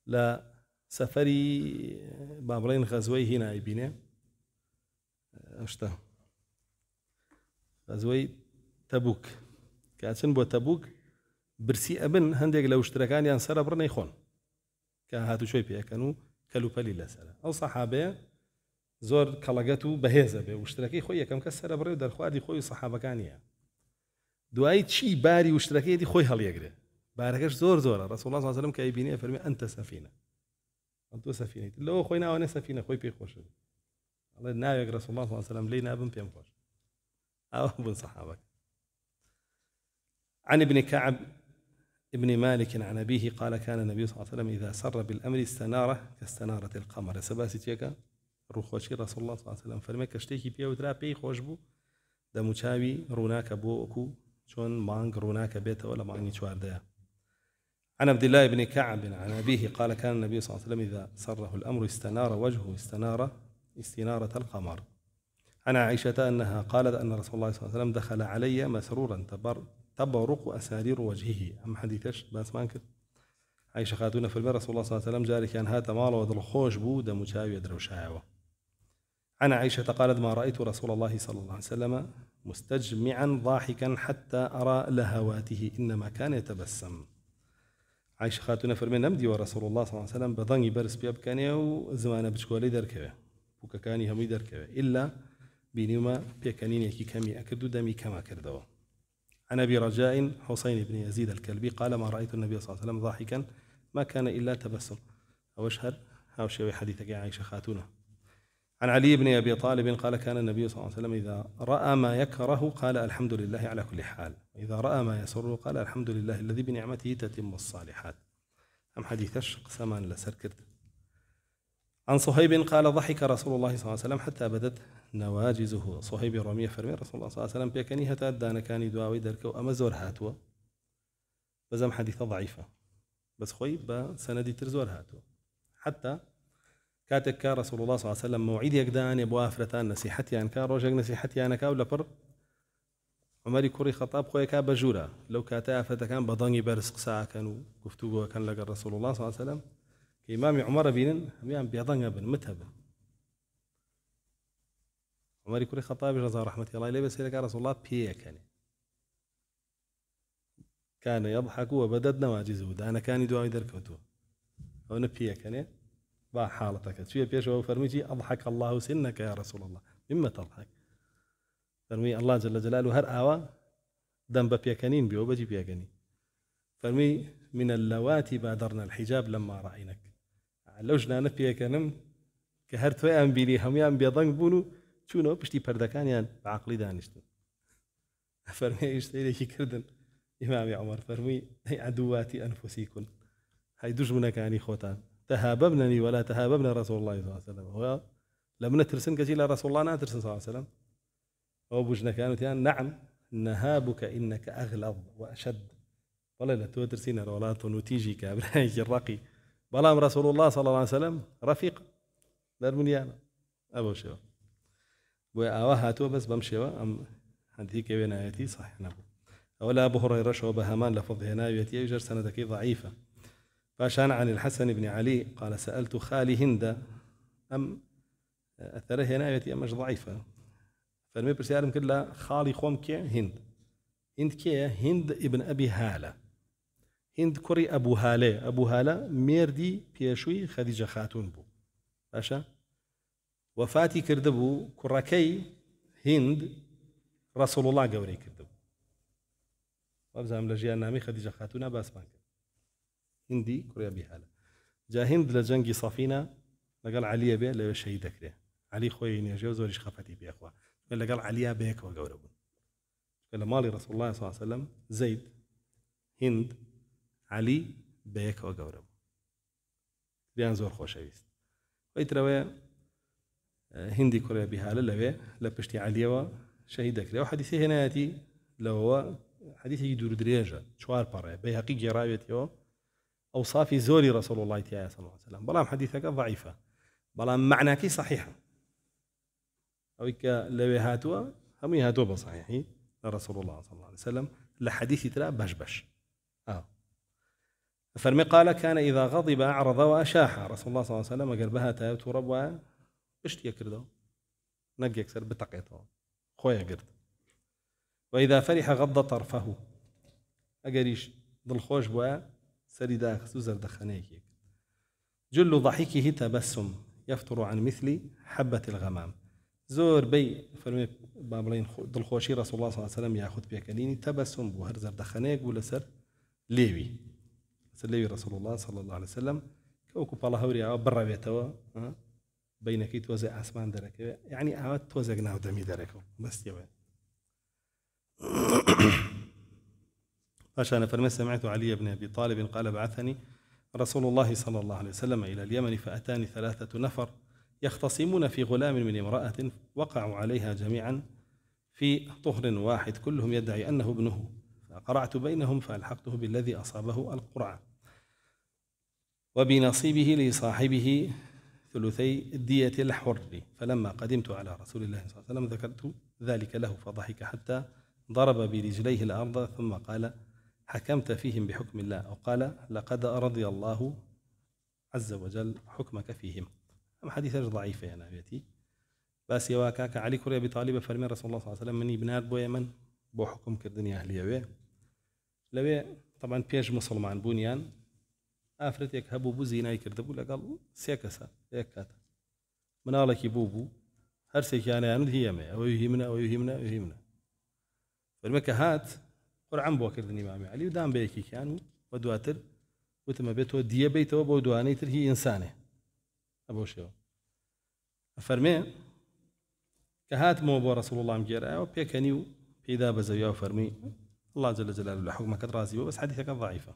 لا سفري بابرين غزوي هنا يبينه أشته غزوي تبوك كاتن بو تبوك برسي أبن هندق لو اشتركان ينصر برنا يخون كهاتو شوي بيه كانوا كلو بالي لا سلا أو صحابي زور كلاجاتو بهذا به واشتراكي خويا كم كسر بري در خوادي خوي صحابة كانيا دعاية شي باري واشتراكي دي خوي هل يقدر باركش زور زور رسول الله صلى الله عليه وسلم كايبيني فرمي أنت سفينة أنت سفينة لو خوينا وأنا سفينة خوي بيخوش الله نايق رسول الله صلى الله عليه وسلم لينا ابن بيمخوش أو ابن صحابك. عن ابن كعب ابن مالك عن أبيه قال كان النبي صلى الله عليه وسلم إذا سر بالأمر استناره كاستنارة القمر. سباسي تيكا روخوشي رسول الله صلى الله عليه وسلم فرمي كشتيكي بيه وترا بيه خوش بو دموشاوي روناك بو أكو شون مانغ روناك بيته ولا مانغي شواردها. عن عبد الله بن كعب عن أبيه قال كان النبي صلى الله عليه وسلم إذا سره الأمر استنار وجهه استنارة القمر. عن عائشة أنها قالت أن رسول الله صلى الله عليه وسلم دخل علي مسرورا تبرق أسارير وجهه. أم حديثش بس مانكت عائشة خاتون في البر رسول الله صلى الله عليه وسلم جاري كان هذا مال ودل خوش بود مشاوي دروشاوة. عن عائشة قالت ما رأيت رسول الله صلى الله عليه وسلم مستجمعا ضاحكا حتى أرى لهواته إنما كان يتبسم. عائشة خاتون فرمي نمدي ورسول الله صلى الله عليه وسلم بضني برس بياب كانيا وزمان بشكولي دركبه وككاني همي دركبه إلا بينما بيكانين يكي كمي أكدو دمي كما كردوا. عن أبي رجاء حسين بن يزيد الكلبي قال ما رأيت النبي صلى الله عليه وسلم ضاحكا ما كان إلا تبسم. أو أشهر أو شيء حديثك يا عائشة خاتونه. عن علي بن أبي طالب قال كان النبي صلى الله عليه وسلم إذا رأى ما يكره قال الحمد لله على كل حال وإذا رأى ما يسره قال الحمد لله الذي بنعمته تتم الصالحات. أم حديثش قسمان لسركرت. عن صهيب قال ضحك رسول الله صلى الله عليه وسلم حتى بدت نواجزه. صهيب رمية فرمي رسول الله صلى الله عليه وسلم بيكني هتا دانا كان يدواوي دركو أما زور هاتوا بزم حديثة ضعيفة بس خوي بسندي ترزور هاتوا حتى كاتك رسول الله صلى الله عليه وسلم موعد يقدان يبوا أفرتان نصيحتي أنك روجك نصيحتي أنك ولا بر عمري كوري خطاب خويا كا بجورا لو كاتا أفرتا كان بضاني برسق ساعة كانوا قفتوه كان لقى رسول الله صلى الله عليه وسلم إمام عمر بينن هم بيضان ابن متهبن عمري كوري خطاب رضا رحمة الله عليه بس لك رسول الله بيه كان يضحك وبدد نواجزه دانا كان يدعو يدركوته أو نبيه كان با حالتك شوية بيشوا فرميجي أضحك الله سنك يا رسول الله مما تضحك فرمي الله جل جلاله هر آوا دم ببيكنين بيو بجي بيكني فرمي من اللواتي بادرنا الحجاب لما رأينك لو جنا نبيكنم كهر توي أم بيني هم يام بيضن بونو شونو بشتي بردكان يعني بعقلي دانشتن فرمي يشتري كردن إمام عمر فرمي هي عدواتي أنفسيكن هاي دجمنا كاني خوتان تهاببنني ولا تهاببنا رسول الله صلى الله عليه وسلم. هو لم نترسن كثير رسول الله ناترسن صلى الله عليه وسلم. أو بوجنا كانت يعني نعم نهابك إنك أغلظ وأشد والله لا توترسين ولا تنوتيجي كابراهيك الرقي بلام رسول الله صلى الله عليه وسلم رفيق درمنيانا أبو شوا وأواهاتو بس بمشوا أم هذيك وينايتي صحيح نبو ولا أبو هريرة شو بهمان لفظ هنايتي يجر سندك ضعيفة. فاشان عن الحسن بن علي قال سألت خالي هند أم أثره هنايتي أمش ضعيفة فالمي برسيارم كلها خالي خوم كي هند كي هند ابن أبي هالة هند كري أبو هالة ميردي بيشوي خديجة خاتون بو باشا وفاتي كردبو كركي هند رسول الله قوري كردبو وابزام لجيان نامي خديجة خاتونا باسمان هندي كري أبي هالة جا هند لجنجي صفينة لقال علي بيه لو شهيدك ليه علي خوي نيجي زوريش خفتي بيه أخوة قال عليا بيك وقوربون قال مالي رسول الله صلى الله عليه وسلم زيد هند علي بيك وقوربون بيان زور خوشويست ويتروي هندي كوريا بهاله لوي لبشتي عليا وشهيدك لو حديثي هنا ياتي لو هو حديث يدور دريجه شوار بره بيهقي جرايتي اوصاف زوري رسول الله صلى الله عليه وسلم بلام حديثك ضعيفه بلام معناكي صحيحه او لو هاتوا هم يهاتوا بصحيحي رسول الله صلى الله عليه وسلم لحديث ترى بشبش فرمي قال كان إذا غضب أعرض وأشاح رسول الله صلى الله عليه وسلم قال بها تاوت ورب اشت يكردو نق يكسر بتقيته خويا قرد وإذا فرح غض طرفه أقريش ضل خوش بوا سريدا سوزر دخنيك جل ضحكه تبسم يفتر عن مثل حبة الغمام زور بي فرمي بابلين ضل خوشي رسول الله صلى الله عليه وسلم ياخذ بيكنيني تبسم بو هرزر دخنيك ولا سر ليوي سلي رسول الله صلى الله عليه وسلم كوكو بالله هوري برا بيتوا بينك توزع اسمان درك يعني عاد توزقنا ودمي دركو بس يا عشان فرمي سمعت علي بن ابي طالب قال بعثني رسول الله صلى الله عليه وسلم الى اليمن فاتاني 3 نفر يختصمون في غلام من امراه وقعوا عليها جميعا في طهر واحد كلهم يدعي انه ابنه فقرعت بينهم فالحقته بالذي اصابه القرعه وبنصيبه لصاحبه ثلثي الدية الحر فلما قدمت على رسول الله صلى الله عليه وسلم ذكرت ذلك له فضحك حتى ضرب برجليه الأرض ثم قال حكمت فيهم بحكم الله أو قال لقد رضي الله عز وجل حكمك فيهم. أم حديث ضعيف يا نبيتي بس يواكاك علي كري أبي طالب فرمي رسول الله صلى الله عليه وسلم مني بنات بو يمن بو حكم كردني أهلية لوي طبعا بيج مسلمان بنيان آفرتك هبو بو زيناي كردبو لقال سيكسا يكات منالك بوبو هرسك يعني عند هي ما أو يهمنا فالمكة هات قرعن بو كردني مامي علي ودام بيكي كانوا ودواتر وتم بيتو دي بيتو بو دوانيتر هي إنسانة أبو شو فرمي كهات مو بو رسول الله مجير أو بيكنيو بيدا بزويا فرمي الله جل جلاله حكمك رازي بس حديثك ضعيفة.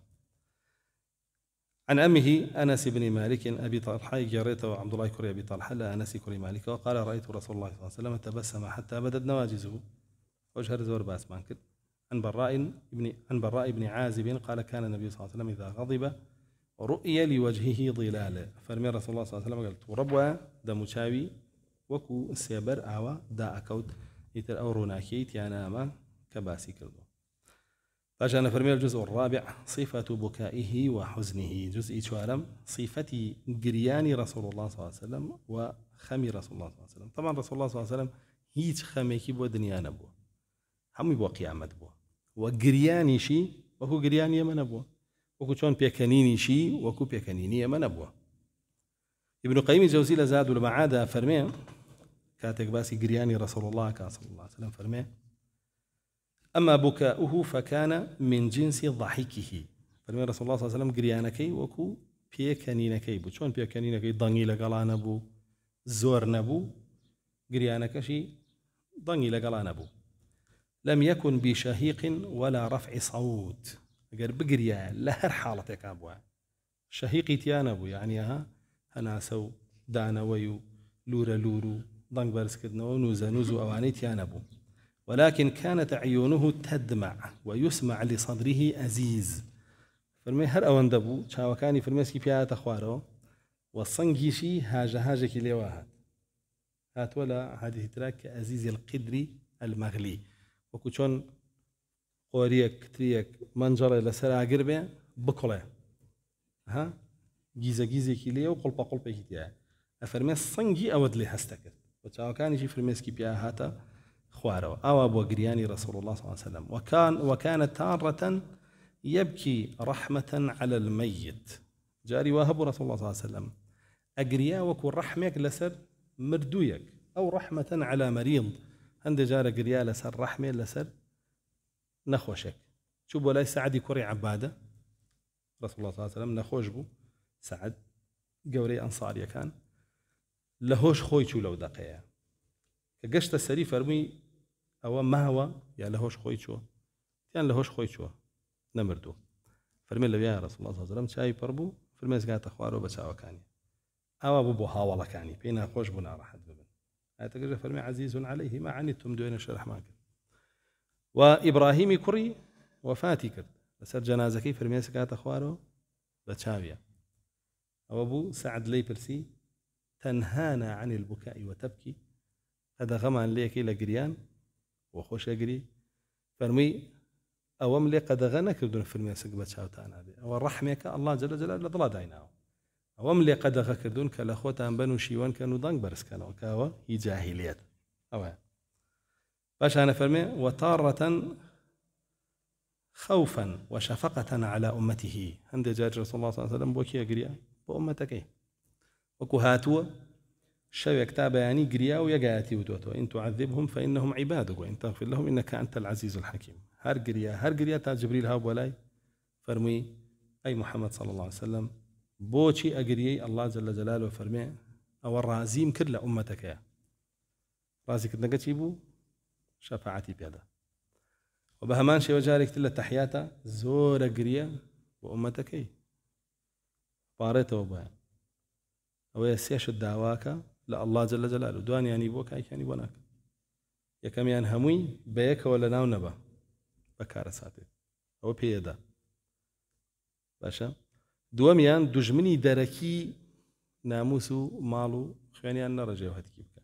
عن أمه أنس بن مالك أبي طلحة جريته وعبد الله كري أبي طلحة لا أنس كري مالك وقال رأيت رسول الله صلى الله عليه وسلم تبسم حتى بدت نواجزه وجهر زور باس مانكر. عن براء بن عازب قال كان النبي صلى الله عليه وسلم إذا غضب رؤي لوجهه ظلال فرمي رسول الله صلى الله عليه وسلم قالت ربوا دمشاوي وكو سيبر آوا دا أكوت يتر أوروناكيت يعني أما كباسي كردو. فجاءنا فرمي الجزء الرابع صفة بكائه وحزنه جزء شوارم صفتي قريان رسول الله صلى الله عليه وسلم وخمي رسول الله صلى الله عليه وسلم. طبعا رسول الله صلى الله عليه وسلم هيج خميكي بو دنيا نبوه هم يبو قيامة بوه وقرياني شي وكو قرياني يمن بوه وكو شون بيكنيني شي وكو بيكنيني يمن بوه. ابن قيم الجوزي لزاد المعاد فرمي كاتك باسي قرياني رسول الله صلى الله عليه وسلم فرمي أما بكاؤه فكان من جنس ضحكه فرمي رسول الله صلى الله عليه وسلم قريانكي وكو بيكنينكي بو شون بيكنينكي ضنغي لقلان بو زور نبو قريانكشي ضنغي لقلان بو لم يكن بشهيق ولا رفع صوت قال بقريا لهر حالتك أبوها شەهیقی تیان نەبوو، یعنی هەناسە و دانەوەی و لورە لور و دەنگ بەرزکردنەوە و نوزەنووز و ئەوانەی تیان نەبوو. ولكن كانت عيونه تدمع ويسمع لصدره أزيز. فرمي هر أوان دبو چاوەکانی فرمێسکی پیاتە خوارەوە و سەنگیشی هاژەهاژێکی لێوا هاتووە لە حەدیثی ترا کە ئەزیزی القدری المەغلی، وەکو چۆن قۆریەک کتریەک مەنجەڵێ لەسەر ئاگر بێ بکڵێ گیزە گیزێکی لێ و قوڵپە قوڵپێکی تایە، ئەفەرمێ سەنگی ئەوەت لێ هەستە کرد و چاوەکانیشی فرمێسکی پیا هاتە خوارەوە. ئاوا بۆ گریانی رسول الله صلى الله عليه وسلم. وكان تارة يبكي رحمة على الميت. جاري وهب رسول الله صلى الله عليه وسلم أجريا وكو رحمك لسر مردويك أو رحمة على مريض. عند جار أجريا لسر رحمة لسر نخوشك. شو بولاي سعد كوري عبادة رسول الله صلى الله عليه وسلم نخوش بو سعد قوري أنصاري كان لهوش خوي شو لو دقيا كقشت السري فرمي أو ما هو يا لهوش خوي شو يعني لهوش خوي شو نمردو فرمي اللي يا رسول الله صلى الله عليه وسلم شاي بربو فرمي زقات أخواره بساوى كاني أو أبو هاولا كاني بينا خوش بنا راح ببن هاي فرمي عزيز عليه ما عنتم دوين الشرح ماك. وإبراهيم كري وفاتي كرد بسر جنازكي فرمي زقات أخواره بتشاوية أو أبو سعد لي برسي تنهانا عن البكاء وتبكي هذا غمان ليك إلى جريان وخوش يجري فرمي أوام لي قد غنك بدون فرمي سقبت شاوتان هذه أو رحمك الله جل جلاله ضلا ديناه أوام لي قد غكردون كالأخوتان بنو شيوان كانوا ضنك برس كانوا كاوا هي جاهليات أو باش أنا فرمي وتارة خوفا وشفقة على أمته عند جاج رسول الله صلى الله عليه وسلم بوكي يجري بأمتك وكهاتوا شو كتاب يعني قريا ويقاتي ودوتو إن تعذبهم فإنهم عبادك وإن تغفر لهم إنك أنت العزيز الحكيم. هر قريا تا جبريل هاب ولاي فرمي أي محمد صلى الله عليه وسلم بوشي أقريي الله جل جلاله فرمي أو الرازيم كل أمتك يا رازي كدنا قتيبو شفاعتي بهذا وبهمان شي وجارك تلا تحياتا زور قريا وأمتك باريته وبان أو يسيش الدعواك لا الله جل جلاله دوان يعني بوك أي يعني بناك يا كم يعني هموي بيك ولا ناو نبا بكار ساتي أو بيدا باشا دواميان دجمني دركي ناموسو مالو خواني أن رجع وهدكي بك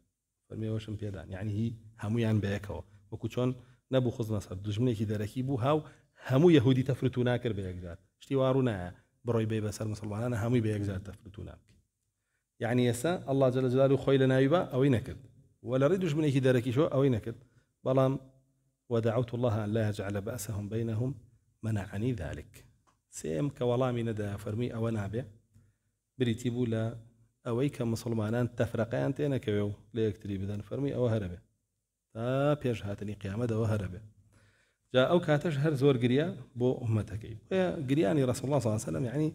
فرمي وشم بيدان يعني هي همويان بيكوا وكوشون نبو خزنا صار دجمني كي دركي بو هاو همو يهودي تفرتونا كر بيكزار اشتي وارونا بروي بي بسر مسلمان أنا هموي بيكزار تفرتونا يعني يسا الله جل جلاله خويل نايبا أو ينكد ولا ريدوش من دركي شو أو ينكد بلام ودعوت الله أن لا يجعل بأسهم بينهم منعني ذلك سيم كولا من دا فرمي أو نابع بريتيبو لا أويك مسلمانان تفرقان تينا كيو لا يكتري بدن فرمي أو هربه تا بيش هاتني قيامة دا وهربه جاء أو كاتش هر زور قريا بو أمتك قرياني رسول الله صلى الله عليه وسلم يعني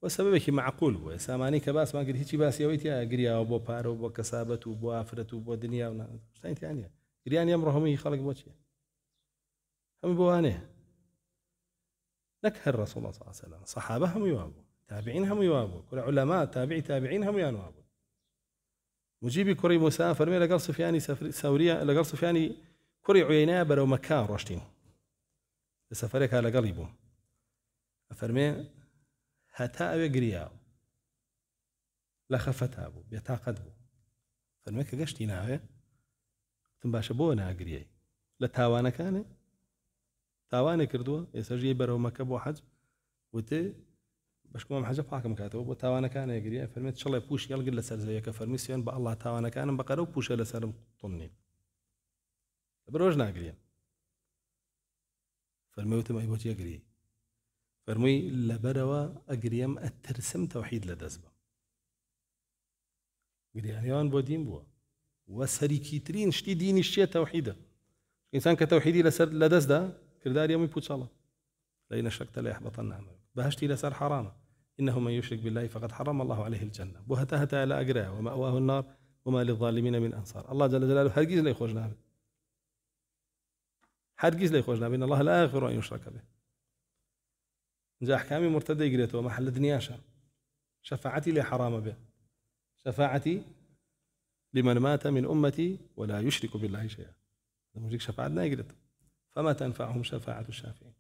وسببك معقول هو ساماني كباس ما قلت هيك باس يويتيا قريا وبو بارو وبو كسابة وبو آفرة وبو دنيا وشتين يعني قرياني أمرهم يخلق بوشي هم بوانه نكهر الرسول الله صلى الله عليه وسلم صحابة هم يوابوا تابعين هم يوابوا كل علماء تابعين هم يوابوا مجيبي كوري مسافر مي لقال سفياني سوريا لقال سفياني كوري عيينة برو مكان رشتين سفرك على قلبه أفرمي هتا أبي قرياو لا خفتها بو بيتاقد بو فرميك قشتي ناوي تنباش بونا قرياي لا تاوانا كان تاوانا كردوه يسجي برو مكبو حج وتي باش كما حاجه فاكم كاتب وتاوانا كان يقري فرميت ان شاء الله بوش يلقى لسر زيك فرميسيون با الله تاوانا كان بقرو بوش لسر طنين بروجنا قري فرميت ما يبوت يقري فرمي لبروا أقريم الترسم توحيد لدزبه قريانيان بودين بوا وسريكيترين شتي ديني الشيء توحيده إنسان كتوحيدي لدز ده كردار يوم يبوت الله لئن أشركت ليحبطن عملك بهشتي لسر حرام إنه من يشرك بالله فقد حرم الله عليه الجنة بوهتها لا أقرأ ومأواه النار وما للظالمين من أنصار الله جل جلاله هرجيز لا يخرجنا به هرجيز لا يخرجنا به إن الله لا يغفر أن يشرك به جاء أحكامي مرتدى يقرأته ومحل دنياشا شفاعتي لي حرام به، شفاعتي لمن مات من أمتي ولا يشرك بالله شيئا. المشرك شفاعتنا يقرد فما تنفعهم شفاعة الشافعين.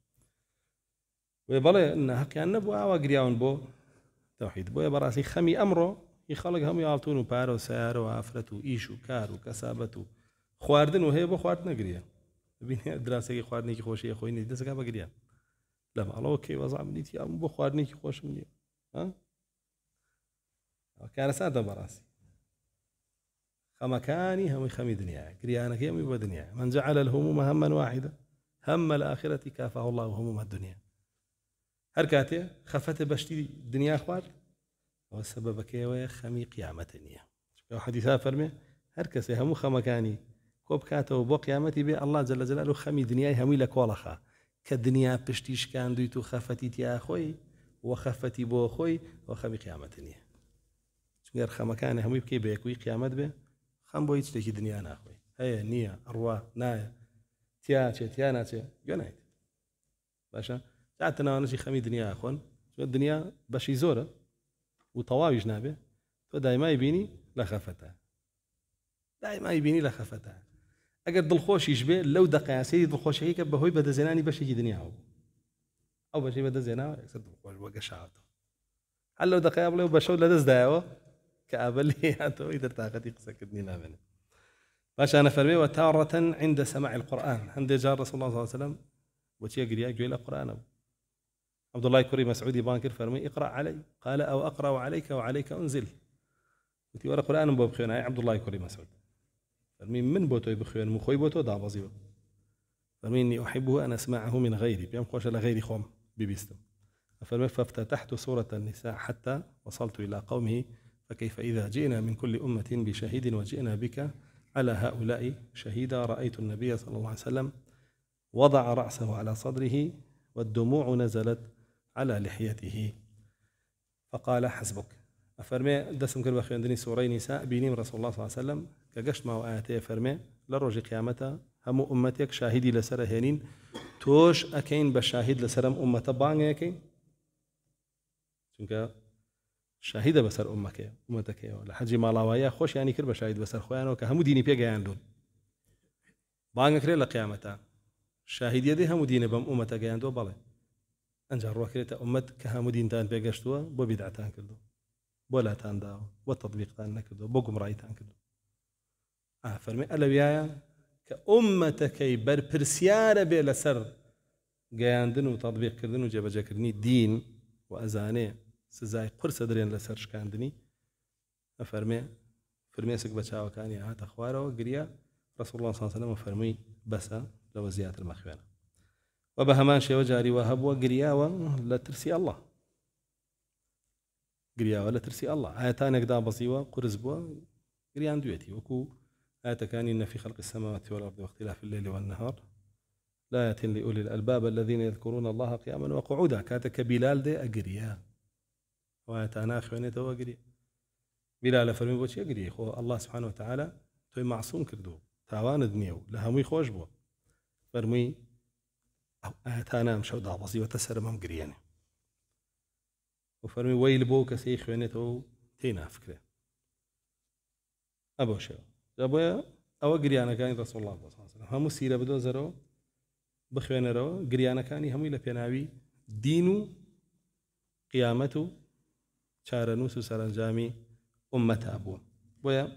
ويبالي إن هكيان نبوا وقرياون بو توحيد بو براسي خمي أمره يخلق هم يالتون وبارو سيار وعفرت وإيش وكار وكسابة خواردن وهي بو خواردنا قريا بين دراسة خواردني كي خوشي خويني دسكا بقريا لا الله اوكي وضع منيتي ام بو خواردني كي خوش مني ها كان ساده براسي خمكاني هم خمي دنيا قريانا كي هم دنيا من جعل الهموم هما واحدا هم الآخرة كافه الله هموم الدنيا هركاتي خفت بشتي الدنيا خوار والسبب كيوي خمي قيامتني حديثا فرمي هركسي همو خمكاني كوب كاتو بو قيامتي بي الله جل جلاله خمي دنياي همي لك ولخا كدنيا پشتیش کاندوی تو خفتی تیا خوی و خفتی بو خوی و خمی قیامت نیه چون خمکان همی بکی بیکوی قیامت به خم بو هیچ تکی دنیا نخوی هی نیه اروا نایه تیا چه تیا نچه گناید باشا جاتنا ونشي خمي دنيا اخوان شو الدنيا باش يزوره وطواوي جنابه فدايما يبيني لا خفتها دايما يبيني لا خفتها اگر دڵخۆش يشبه لو دقياسي دڵخۆش هيك بهوي بدا زيناني باش يجي دنيا او باش بدا زينا يكسر دڵخۆش وقشات هل لو دقيا بلو بشو لدز دايو كابلي هاتو يدر طاقتي قسكتني نامنه باش انا فرمي وتارة عند سماع القرآن عند جار رسول الله صلى الله عليه وسلم وتي قريا جويل القرآن عبد الله كوري مسعودي بانكر فرمي اقرأ علي قال او اقرأ عليك وعليك انزل وتي ورا قرآن بو بخينا عبد الله كوري مسعود فرمي من بوتو بخير مخوي بوتو دابزيو فرمي اني احبه ان اسمعه من غيري بيام خوش لغيري خوم ببيستم فرمي فافتتحت سورة النساء حتى وصلت الى قومه فكيف اذا جئنا من كل امة بشهيد وجئنا بك على هؤلاء شهيدا رأيت النبي صلى الله عليه وسلم وضع رأسه على صدره والدموع نزلت على لحيته فقال حسبك أفرمي دسم كربا خياندني سوري نساء بينيم رسول الله صلى الله عليه وسلم كقشت ما آياتي فرمي لروج قيامته هم أمتك شاهدي لسر هينين توش أكين بشاهد لسرم أمة بانغ أكين چونك شاهد بسر أمتك لحجي مالاويا خوش يعني كربا شاهد بسر خوانو كهمو ديني بيغا ياندون بانغ كري لقيامته شاهد يدي هم ديني بم أمتك ياندو بالي أنجا روح كريتا أمت كهمو دين تان بيغشتوا بو بدعتان كردو بو لاتان داو بو تطبيق تان نكردو بو قمراي تان كردو فرمي ألا ويايا كأمتكي بربرسيارة بي لسر قياندن وتطبيق كردن وجبجا كردني دين وأزاني سزاي قرص درين لسر شكاندني أفرمي فرميسك بچاو كاني هات أخواره وقريا رسول الله صلى الله عليه وسلم فرمي بسا لو زيادة المخوانة وبهمان شي وجاري وهب وقريا ولا ترسي الله قريا ولا ترسي الله آياتانك دا بصيوة قرز بوا قريان دويتي وكو آيات كان إن في خلق السماوات والأرض واختلاف الليل والنهار لآيات لأولي الألباب الذين يذكرون الله قياما وقعودا كاتك بلال دي أقريا وآياتانا خوانيته وقريا بلال فرمي بوشي أقريا خو الله سبحانه وتعالى توي معصوم كردو تاوان دنيو لهموي خوش بوا فرمي آياتانا مشو دا بصيوة تسر مم قرياني وفرمي ويل بو كسي خوانيته تينا فكره أبو شو جابوا أو قريانا كان رسول الله صلى الله عليه وسلم هم سيرة بدو زرو بخوانه رو قريانا كاني هم إلى بيناوي دينو قيامته شارنوس سرنجامي أمته أبو ويا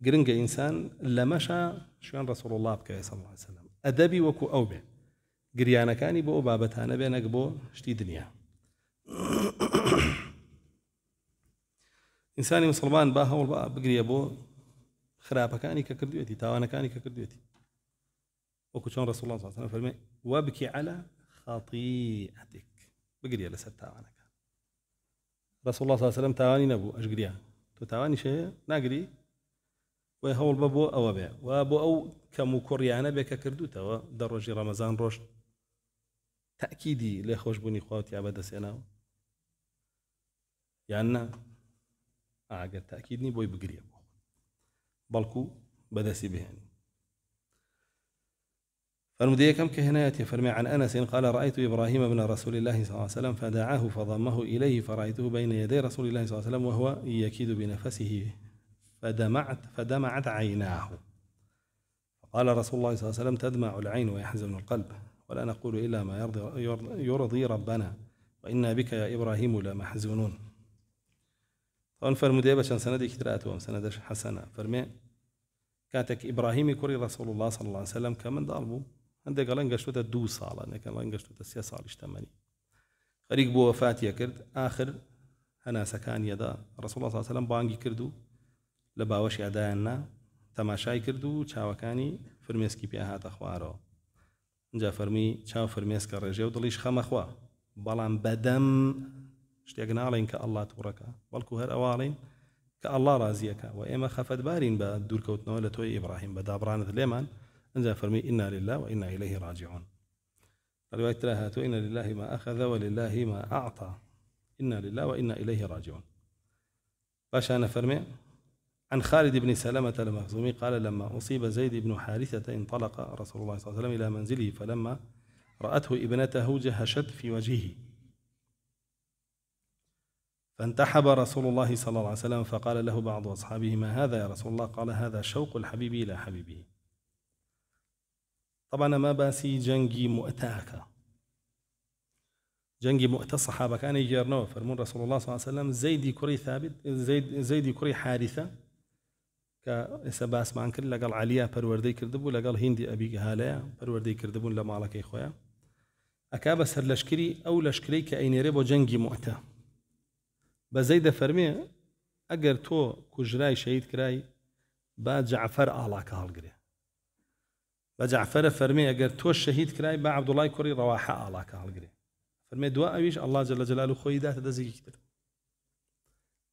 قرنج إنسان لمشى شوان رسول الله بكي صلى الله عليه وسلم أدبي وكو أوبه قريانا كاني بو بابتانا بينك بو شتي دنيا إنساني مسلمان باها والبا بقري بو خرابكاني ككردويتي تاوانكاني ككردويتي وكو شون رسول الله صلى الله عليه وسلم فرمي وابكي على خطيئتك بقري لسر تاوانك رسول الله صلى الله عليه وسلم تاواني نبو أشقريا تو تاواني شيء ناقري وهو البابو أو بيع وابو أو كمكريانا بك كردوتا ودرجي رمضان روش تأكيدي لي خوش بني خواتي عبادة سيناو يعني أعقد تأكيدني بوي بقريا بو. بلكو بدسي بهن فرمودية كم كهناية فرمي عن أنس قال رأيت إبراهيم بن رسول الله صلى الله عليه وسلم فدعاه فضمه إليه فرأيته بين يدي رسول الله صلى الله عليه وسلم وهو يكيد بنفسه فدمعت عيناه. فقال رسول الله صلى الله عليه وسلم تدمع العين ويحزن القلب ولا نقول إلا ما يرضي ربنا وإنا بك يا إبراهيم لمحزونون. طبعا فرمودية بشان سندي كتراته وسندش حسنة فرمي كاتك إبراهيمي كوري رسول الله صلى الله عليه وسلم كمن ضربه عندك قالن قشتوته 2 ساڵە نەکەن قالن قشتوته 3 ساڵیش تەمەنی خەریک بۆ وەفاتیە کرد آخر هەناسەکانیەدا رسول الله صلى الله عليه وسلم بانگی کرد و لە باوەشیادایاننا تەماشای کرد و چاوەکانی فرمێسکی پێ هاتە خوارەوە. اینجا فەرمی چاو فرمێسکە ڕێژێ و دڵیش خەمەخوا بەڵام بەدەم شتێک ناڵێن کە ئەڵڵا تووڕەکە بەڵکو هەر ئەواڵێن کە ئەڵڵا رازیەکە و ئێمە خەفەتبارین بە دوورکەوتنەوە لە تۆی ئیبراهیم بە دابڕانت لێمان. انزل فرمي إنا لله وإنا إليه راجعون. رواية تلاها إنا لله ما أخذ ولله ما أعطى إنا لله وإنا إليه راجعون. باشا فرمي عن خالد بن سلمة المخزومي قال لما أصيب زيد بن حارثة انطلق رسول الله صلى الله عليه وسلم إلى منزله فلما رأته ابنته جهشت في وجهه فانتحب رسول الله صلى الله عليه وسلم فقال له بعض أصحابه ما هذا يا رسول الله؟ قال هذا شوق الحبيب إلى حبيبه. طبعا ما باسي جنگي مؤتاك جنگي مؤتى الصحابة كان يجرنوا فرمون رسول الله صلى الله عليه وسلم زيدي كري ثابت زيدي كري حارثة كسباس معن كل لقال عليا پروردي كردبو لقال هندي أبي هاليا پروردي كردبون لما لك إخويا أكاب سر لشكري أو لشكري كأين ربو جنگي مؤتى بزيد فرمي أجر تو كجراي شهيد كراي با جعفر آلاك هالقري بجعفر فرمي أجر تو الشهيد كراي با عبد الله كري رواحة آلاك هالقري فرمي دواء أبيش الله جل جلاله خويدات دزي كتير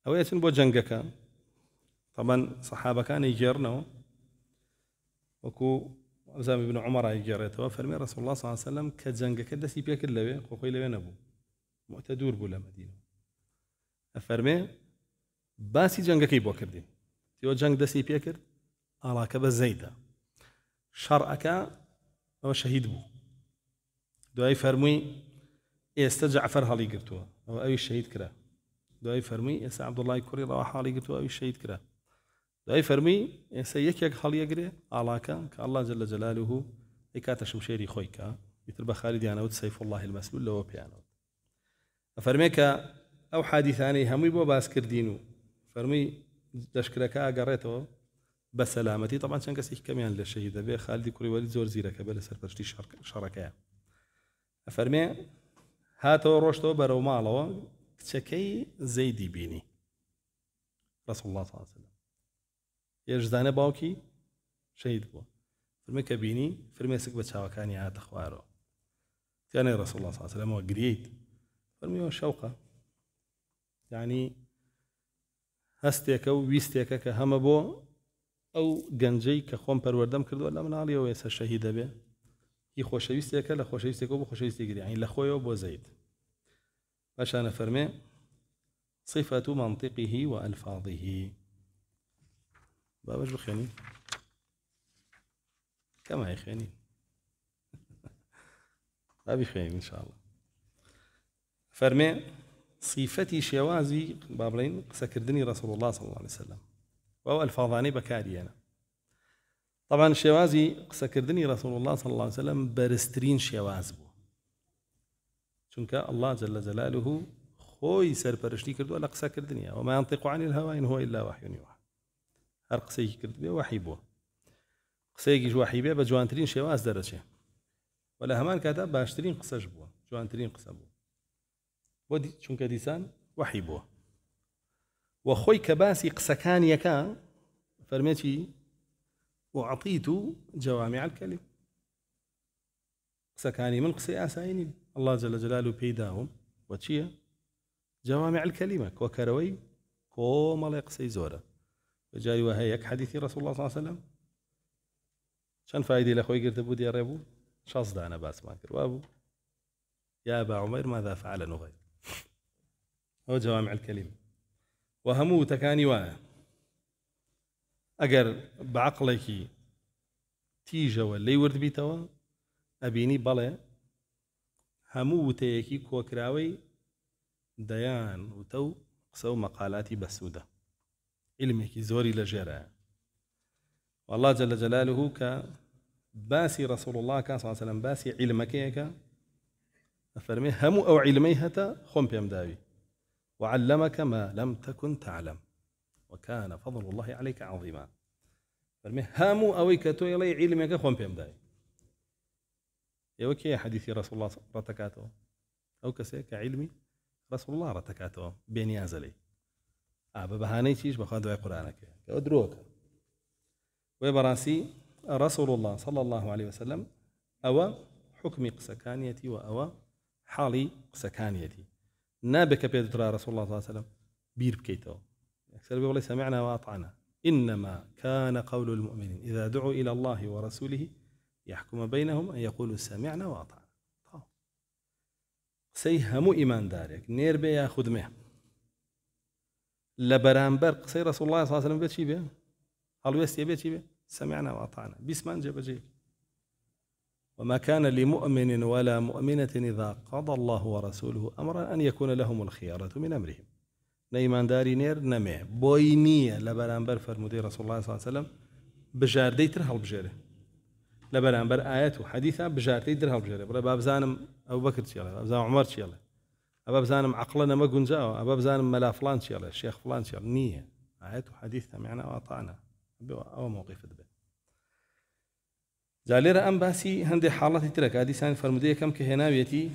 أو يتن بو جنگك طبعا صحابة كان يجرنوا وكو زام ابن عمر يجرته فرمي رسول الله صلى الله عليه وسلم كجنگك دسي بياكل لوي خوي لوي نبو مؤتدور بولا مدينة فرمي باسي جنگك يبو كردي تيو جنگ دسي بياكل آلاك بزيدا شرعك هو شهيد بو دعاي فرمي يستجع فرها لي قرتوها أو أي الشهيد كرا دعاي فرمي يس عبد الله كوري رواحة لي قرتوها أي الشهيد كرا دعاي فرمي يسيك خلي يقري علاكا كالله جل جلاله إكاتا شمشيري خويكا يتربى خالد يعني سيف الله المسلول لو بيانو فرميك أو حادثاني همي بو باس كردينو فرمي دشكركا قريتو بسلامتي طبعا كان كسيح كمان للشهيد به خالد كوري وليد زور زيرك بلا سرتشتي شركاء فرمي هاتو روشتو برو مالو كتشكي زيدي بيني رسول الله صلى الله عليه وسلم يجزانه باوكي شهيد بو فرمي كبيني فرمي سك بتشاوكاني هات اخوارو كان رسول الله صلى الله عليه وسلم وقريت فرمي شوقه يعني هستيك وبيستيك كهم بو او گنجي كخوم پروردم كردو الله من عليه ويس الشهيد به يخوشويستيك لا خوشويستيك بو خوشويستيك يعني لخويا بو زيد باش انا فرمي صفة منطقه والفاظه باباش بخياني كما يخياني ابي خياني ان شاء الله فرمي صفتي شوازي بابلين سكردني رسول الله صلى الله عليه وسلم وهو الفاظاني بكاري أنا طبعا شوازي سكردني رسول الله صلى الله عليه وسلم برسترين شواز بو چونك الله جل جلاله خوي سر برشتي كردو ألا قسا كردني وما ينطق عن الهوى إن هو إلا وحي يوحى هر قسيك كرد بيه وحي بو قسيك وحي بيه بجوانترين شواز درجة ولا همان كاتب باشترين قساش بو جوانترين قسا بو بودي چونك ديسان وحي بو وخوي كباسي قسكان يكا فرميتي وأعطيت جوامع الكلم قسكاني من قسي آسايني الله جل جلاله بيداهم وتشيا جوامع الكلمة كوكروي كوما قسي زورا وجاري وهيك حديث رسول الله صلى الله عليه وسلم شان فايدي لأخوي قلت بودي يا ريبو شاص دانا باس ما وابو يا أبا عمير ماذا فعل نغير هو جوامع الكلمة وهمو تكاني وايا أجر بعقلك تيجا ولا يورد بيتوا ئەبینی بەڵێ هەموو وتەیەکی کۆکراوەی دەیان وتە و قسە و مەقالاتی بەسوودە علمێکی زۆری لە ژێرایە والله جل جلاله کە باسی رسول الله کە صلی الله علیه وسلم باسی علمەکەیەکە ئەفەرمێ هەموو ئەو علمەی هەتا خۆم پێم داوی وعلمك ما لم تكن تعلم وكان فضل الله عليك عظيما فرمي هامو أوي كتو يلي علمك خوم بيم داي يوكي حديث رسول الله رتكاته أو كسيك علمي رسول الله رتكاته بين يازلي ببهاني تيش بخادوا قرآنك كأدروك وبراسي رسول الله صلى الله عليه وسلم أو حكم قسكانيتي وأو حالي قسكانيتي نابك بيدرا رسول الله صلى الله عليه وسلم بير بكيته أكثر بيقول سمعنا وأطعنا إنما كان قول المؤمنين إذا دعوا إلى الله ورسوله يحكم بينهم أن يقولوا سمعنا وأطعنا سيهمو إيمان دارك نير بي ياخذ مه لبرانبر قصي رسول الله صلى الله عليه وسلم بيت شي بيه هل ويستي بيت شي بيه سمعنا وأطعنا بسمان جبجي وما كان لمؤمن ولا مؤمنة إذا قضى الله ورسوله أمرا أن يكون لهم الخيارة من أمرهم نيمان داري نير نمي بوينية لبرانبر فرمودي رسول الله صلى الله عليه وسلم بجاردي ترهل بجاره لبرانبر آيات وحديثة بجاردي ترهل بجاره بلا باب زانم أبو بكر شياله باب زانم عمر شياله أباب زانم عقلنا ما قنجاو أباب زانم ملا فلان شياله الشيخ فلان شياله نية آيات وحديث سمعنا وأطعنا أو موقف دبي جاليرا أم باسي هندي حالتي ترك هذه سان فرمودية كم كهناويتي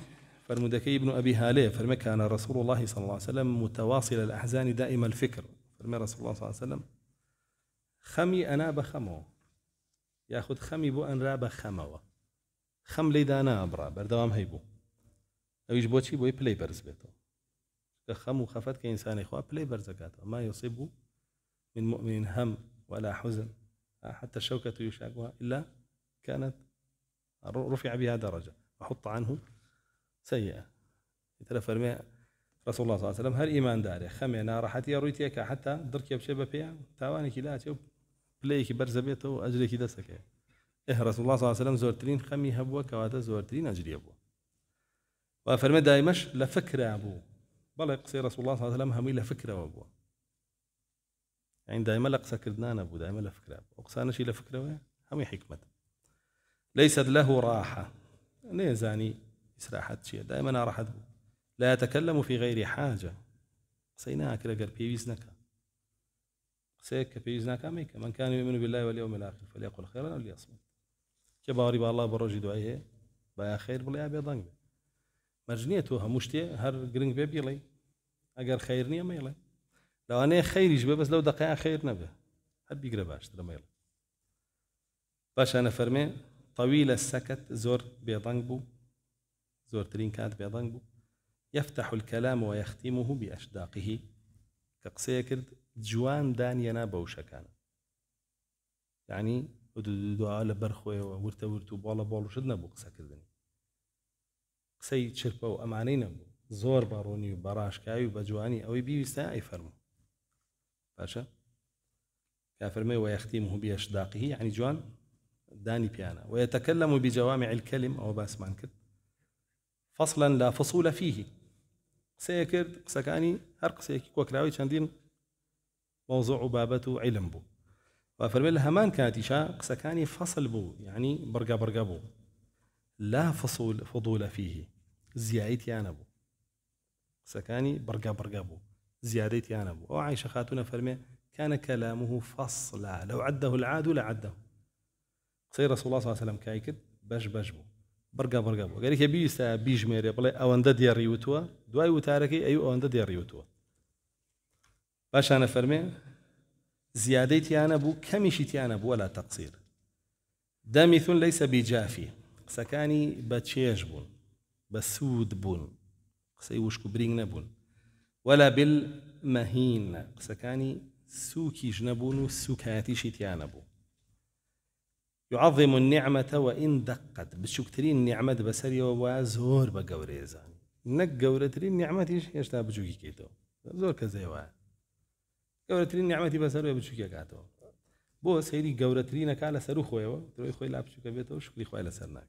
فرمودكي ابن أبي هالي فرمى كان رسول الله صلى الله عليه وسلم متواصل الأحزان دائم الفكر فرمى رسول الله صلى الله عليه وسلم خمي أنا بخمو ياخذ خمي بو أن راب خمو خم لي دانا أبرا بردوام هيبو أو يجبوتشي بو بلاي برز بيتو خم وخفت كإنسان إخوة بلاي برزكاته ما يصيبه من مؤمن هم ولا حزن حتى الشوكة يشاقها إلا كانت رفع بها درجة وحط عنه سيئة يتلف فرمي رسول الله صلى الله عليه وسلم هل إيمان داري خمينا راحتي رويتيك حتى درك يبشبه بيع تاواني كلا تشوف بلايك برزبيته وأجريك دسك رسول الله صلى الله عليه وسلم زورترين خمي هبوه كواتا زورترين أجري أبوه وفرمي دايمش لفكرة أبوه بلا يقصي رسول الله صلى الله عليه وسلم همي لفكرة أبوه يعني دايما لقصة كردنان أبوه دايما لفكرة أبوه وقصانا شي لفكرة همي حكمة ليست له راحة نيزاني إسراحة شيء دائما راحة لا يتكلم في غير حاجة قصيناها كلا قال بيويزنك قصيك بيويزنك أميك من كان يؤمن بالله واليوم الآخر فليقل خيرا أو ليصمت كباري بالله بروجي دعائه بايا خير بلا أبي ضنب مرجنيته همشتي هر جرينج بيبي لي أجر خيرني ما يلا لو أنا خير يجيب بس لو دقيقة خير نبه هل بيقرباش ترى ما يلا باش أنا فرمي طويل السكت زور بيضنبو زور ترين كانت بيضنبو يفتح الكلام ويختمه بأشداقه كقسيكرد جوان دانينا بوشكانا يعني دعاء لبرخوي ورتو بالا بالو شدنا بو قسكردني قسي تشربه وأمانينا بو زور باروني وبراش كاي وبجواني أو بيوستا أي فرمو باشا كافرمي ويختمه بأشداقه يعني جوان داني بيانا ويتكلم بجوامع الكلم أو باسمان كد فصلا لا فصول فيه سيكرد قسكاني هر قسيكي كوكراوي شاندين موضوع بابته علم بو وفرمي لها مان كانت إشاء قسكاني فصل بو يعني برقا بو لا فضول فيه زيادتي أنا بو قسكاني برقا بو زيادتي أنا بو وعائشة خاتون فرمي كان كلامه فصلا لو عده العاد لعده قصي رسول الله صلى الله عليه وسلم كايكد باش بو برقا بو قال لك بيسا بيج ميري بلا اوند ديال ريوتوا دواي وتاركي ايو اوند ديال ريوتوا باش انا فرمي زيادتي انا بو كمشيتي انا بو ولا تقصير دامث ليس بجافي سكاني باتشيج بون بسود بون قصي وشكو برينغ بون ولا بالمهين سكاني سوكي جنبون وسوكاتي شيتي انا بو يعظم النعمة وإن دقت بشكترين نعمة بسرية وزور بقوريزان نك قورترين نعمة إيش تا بجوكي كيتو زور كزيوا قورترين نعمة بسرية بجوكي كاتو بو سيدي قورترين كالا سرو خويا تروي خوي لا بشوكا بيتو شكري خويا لسرناك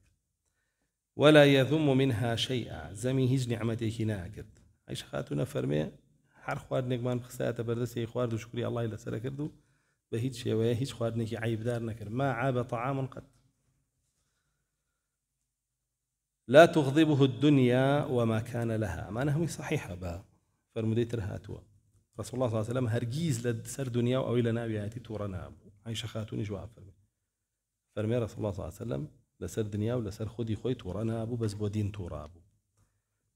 ولا يذم منها شيئا زمي هیچ نعمتێکی ناکرد. عائشە خاتونە فەرمێ هەر خواردنێکمان بخساتە بەردەستی خوارد و شکری ئەڵڵای لەسەر کرد و بە هیچ شێوەیە هیچ خواردنێکی عیبدار نەکرد. ما عاب طعام قط لا تغضبه الدنيا وما كان لها. ما نهمي صحيحة با فرمودي ترهاتوا رسول الله صلى الله عليه وسلم هرجيز لسر دنيا أو إلى نبياتي تورنا أبو عائشة خاتوني جواب فرمي رسول الله صلى الله عليه وسلم لسر دنيا ولسر خدي خوي تورنا أبو بس بودين تورا أبو.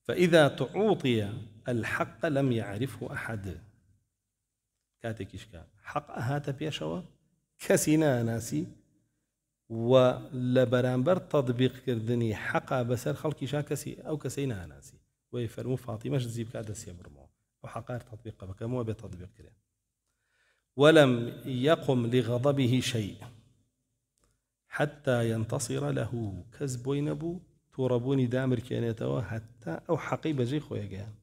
فإذا تعوطي الحق لم يعرفه أحد. كاتك إشكال حق هات بيشوا كسينا ناسي ولبرانبر تطبيق كردني حقا بسر خلقي شاكسي أو كسينا ناسي ويفرمو فاطمة جزيب كادس يبرمو أو حقار تطبيق بكمو بتطبيق كده. ولم يقم لغضبه شيء حتى ينتصر له كذب وينبو توربوني دامر كيانيتوا حتى أو حقيبة جي خويا جان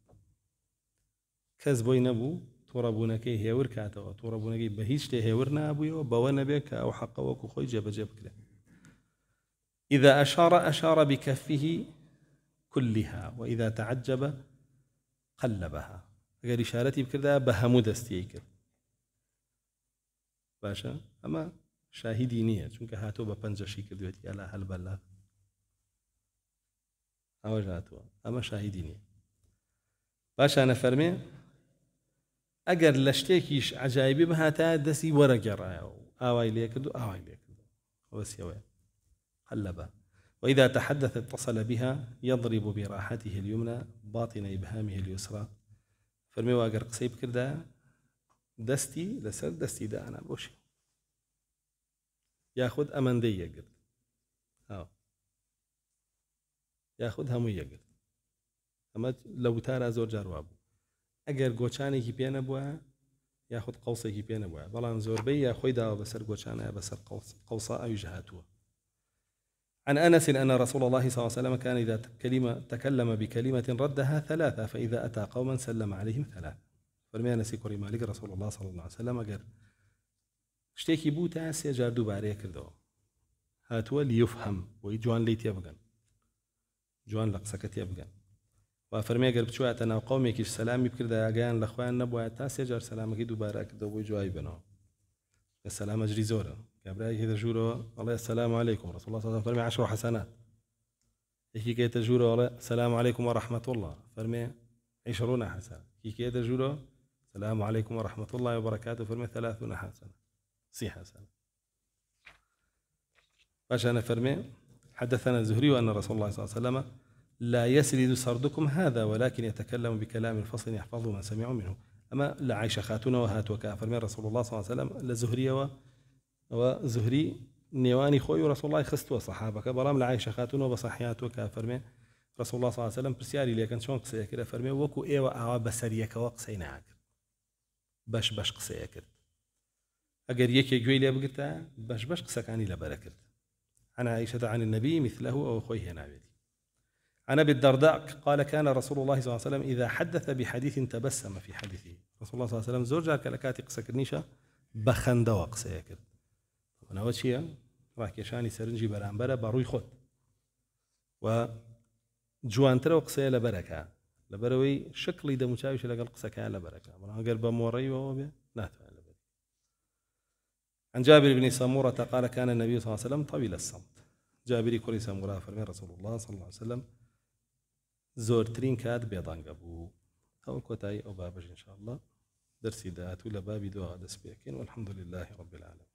كذب وينبو توربونك هيور كاتوا توربونك بهيش هيورنا أبويا بوانا بك أو حق وكو خوي جاب كده. إذا أشار بكفه كلها وإذا تعجب قلبها. غير إشارتي بكذا بهمود استيكر باشا أما شاهدي نية چونك هاتو بپنجشي كردوتي على هل بلا أو جاتوا أما شاهدي نية باشا أنا فرمي أجر لشتيكيش عجائبي بهاتا دسي ورق رايو آواي ليكردو آواي ليكردو بس يوين قلبها. وإذا تحدث اتصل بها يضرب براحته اليمنى باطن إبهامه اليسرى. فرمي واقر قصيب كردا دستي لسر دستي دا أنا بوشي ياخذ أمن دي يقرد ياخذ همو يقرد. أما لو تارا زور جاروابو أجر قوشاني كي بيانا بوا ياخذ قوصي كي بيانا بوا بلان زور بي ياخذ دا بسر قوشانا بسر قوصا أو يجهاتوا. عن أنس أن رسول الله صلى الله عليه وسلم كان إذا تكلم بكلمة ردها ثلاثة فإذا أتى قوما سلم عليهم ثلاثة. فرمي أنس كوري مالك رسول الله صلى الله عليه وسلم قال اشتكي بو تاسي جاردو باري كردو هاتوا ليفهم ويجوان ليت يبغن جوان لقسكت يبغن. وفرمي قال بشوات أنا وقومي كيش سلامي بكردا أجان الأخوان نبوا تاسي جار سلامك يدو بارك دو ويجواي بنو السلام أجري زورا كابراي كده جورو الله السلام عليكم رسول الله صلى الله عليه وسلم فرمي 10 حسنات. هيك كده جورو الله السلام عليكم ورحمة الله فرمي 20 حسنة. هيك كده جورو السلام عليكم ورحمة الله وبركاته فرمي 30 حسنة 6 حسنة. باش أنا فرمي حدثنا الزهري أن رسول الله صلى الله عليه وسلم لا يسرد سردكم هذا ولكن يتكلم بكلام الفصل يحفظ ما سمعوا منه. أما لا عائشة خاتون وهات وكا فرمي رسول الله صلى الله عليه وسلم لزهري وزهري نيواني خوي ورسول الله خستوا صحابك برام لعائشة خاتون وبصحيات وكا فرمي رسول الله صلى الله عليه وسلم برسياري لكن شلون قصيه كده فرمي وكو ايوا اوا بسريك وقسيناك باش قصيه كده اگر يكي جوي لي بقتا باش قسكاني لبركت. عن عائشة عن النبي مثله او خويه نبي. عن ابي الدرداء قال كان رسول الله صلى الله عليه وسلم اذا حدث بحديث تبسم في حديثه. رسول الله صلى الله عليه وسلم زوجها كلكاتي قسكنيشه بخنده وقسيه كده. أنا أول شيء راكيشاني سرنجي برانبرة باروي خود و جوان ترى وقسيه لبركة لبروي شكلي ده مشابه لقى القسكة لبركة أنا قلب موري وهو لا تعالى. عن جابر بن سمورة قال كان النبي صلى الله عليه وسلم طويل الصمت. جابر كوري سمورة فرمي رسول الله صلى الله عليه وسلم زور ترين كاد بيضان قبو أو كوتاي أو بابج إن شاء الله درسي دات ولا بابي دعاء دسبيكين والحمد لله رب العالمين.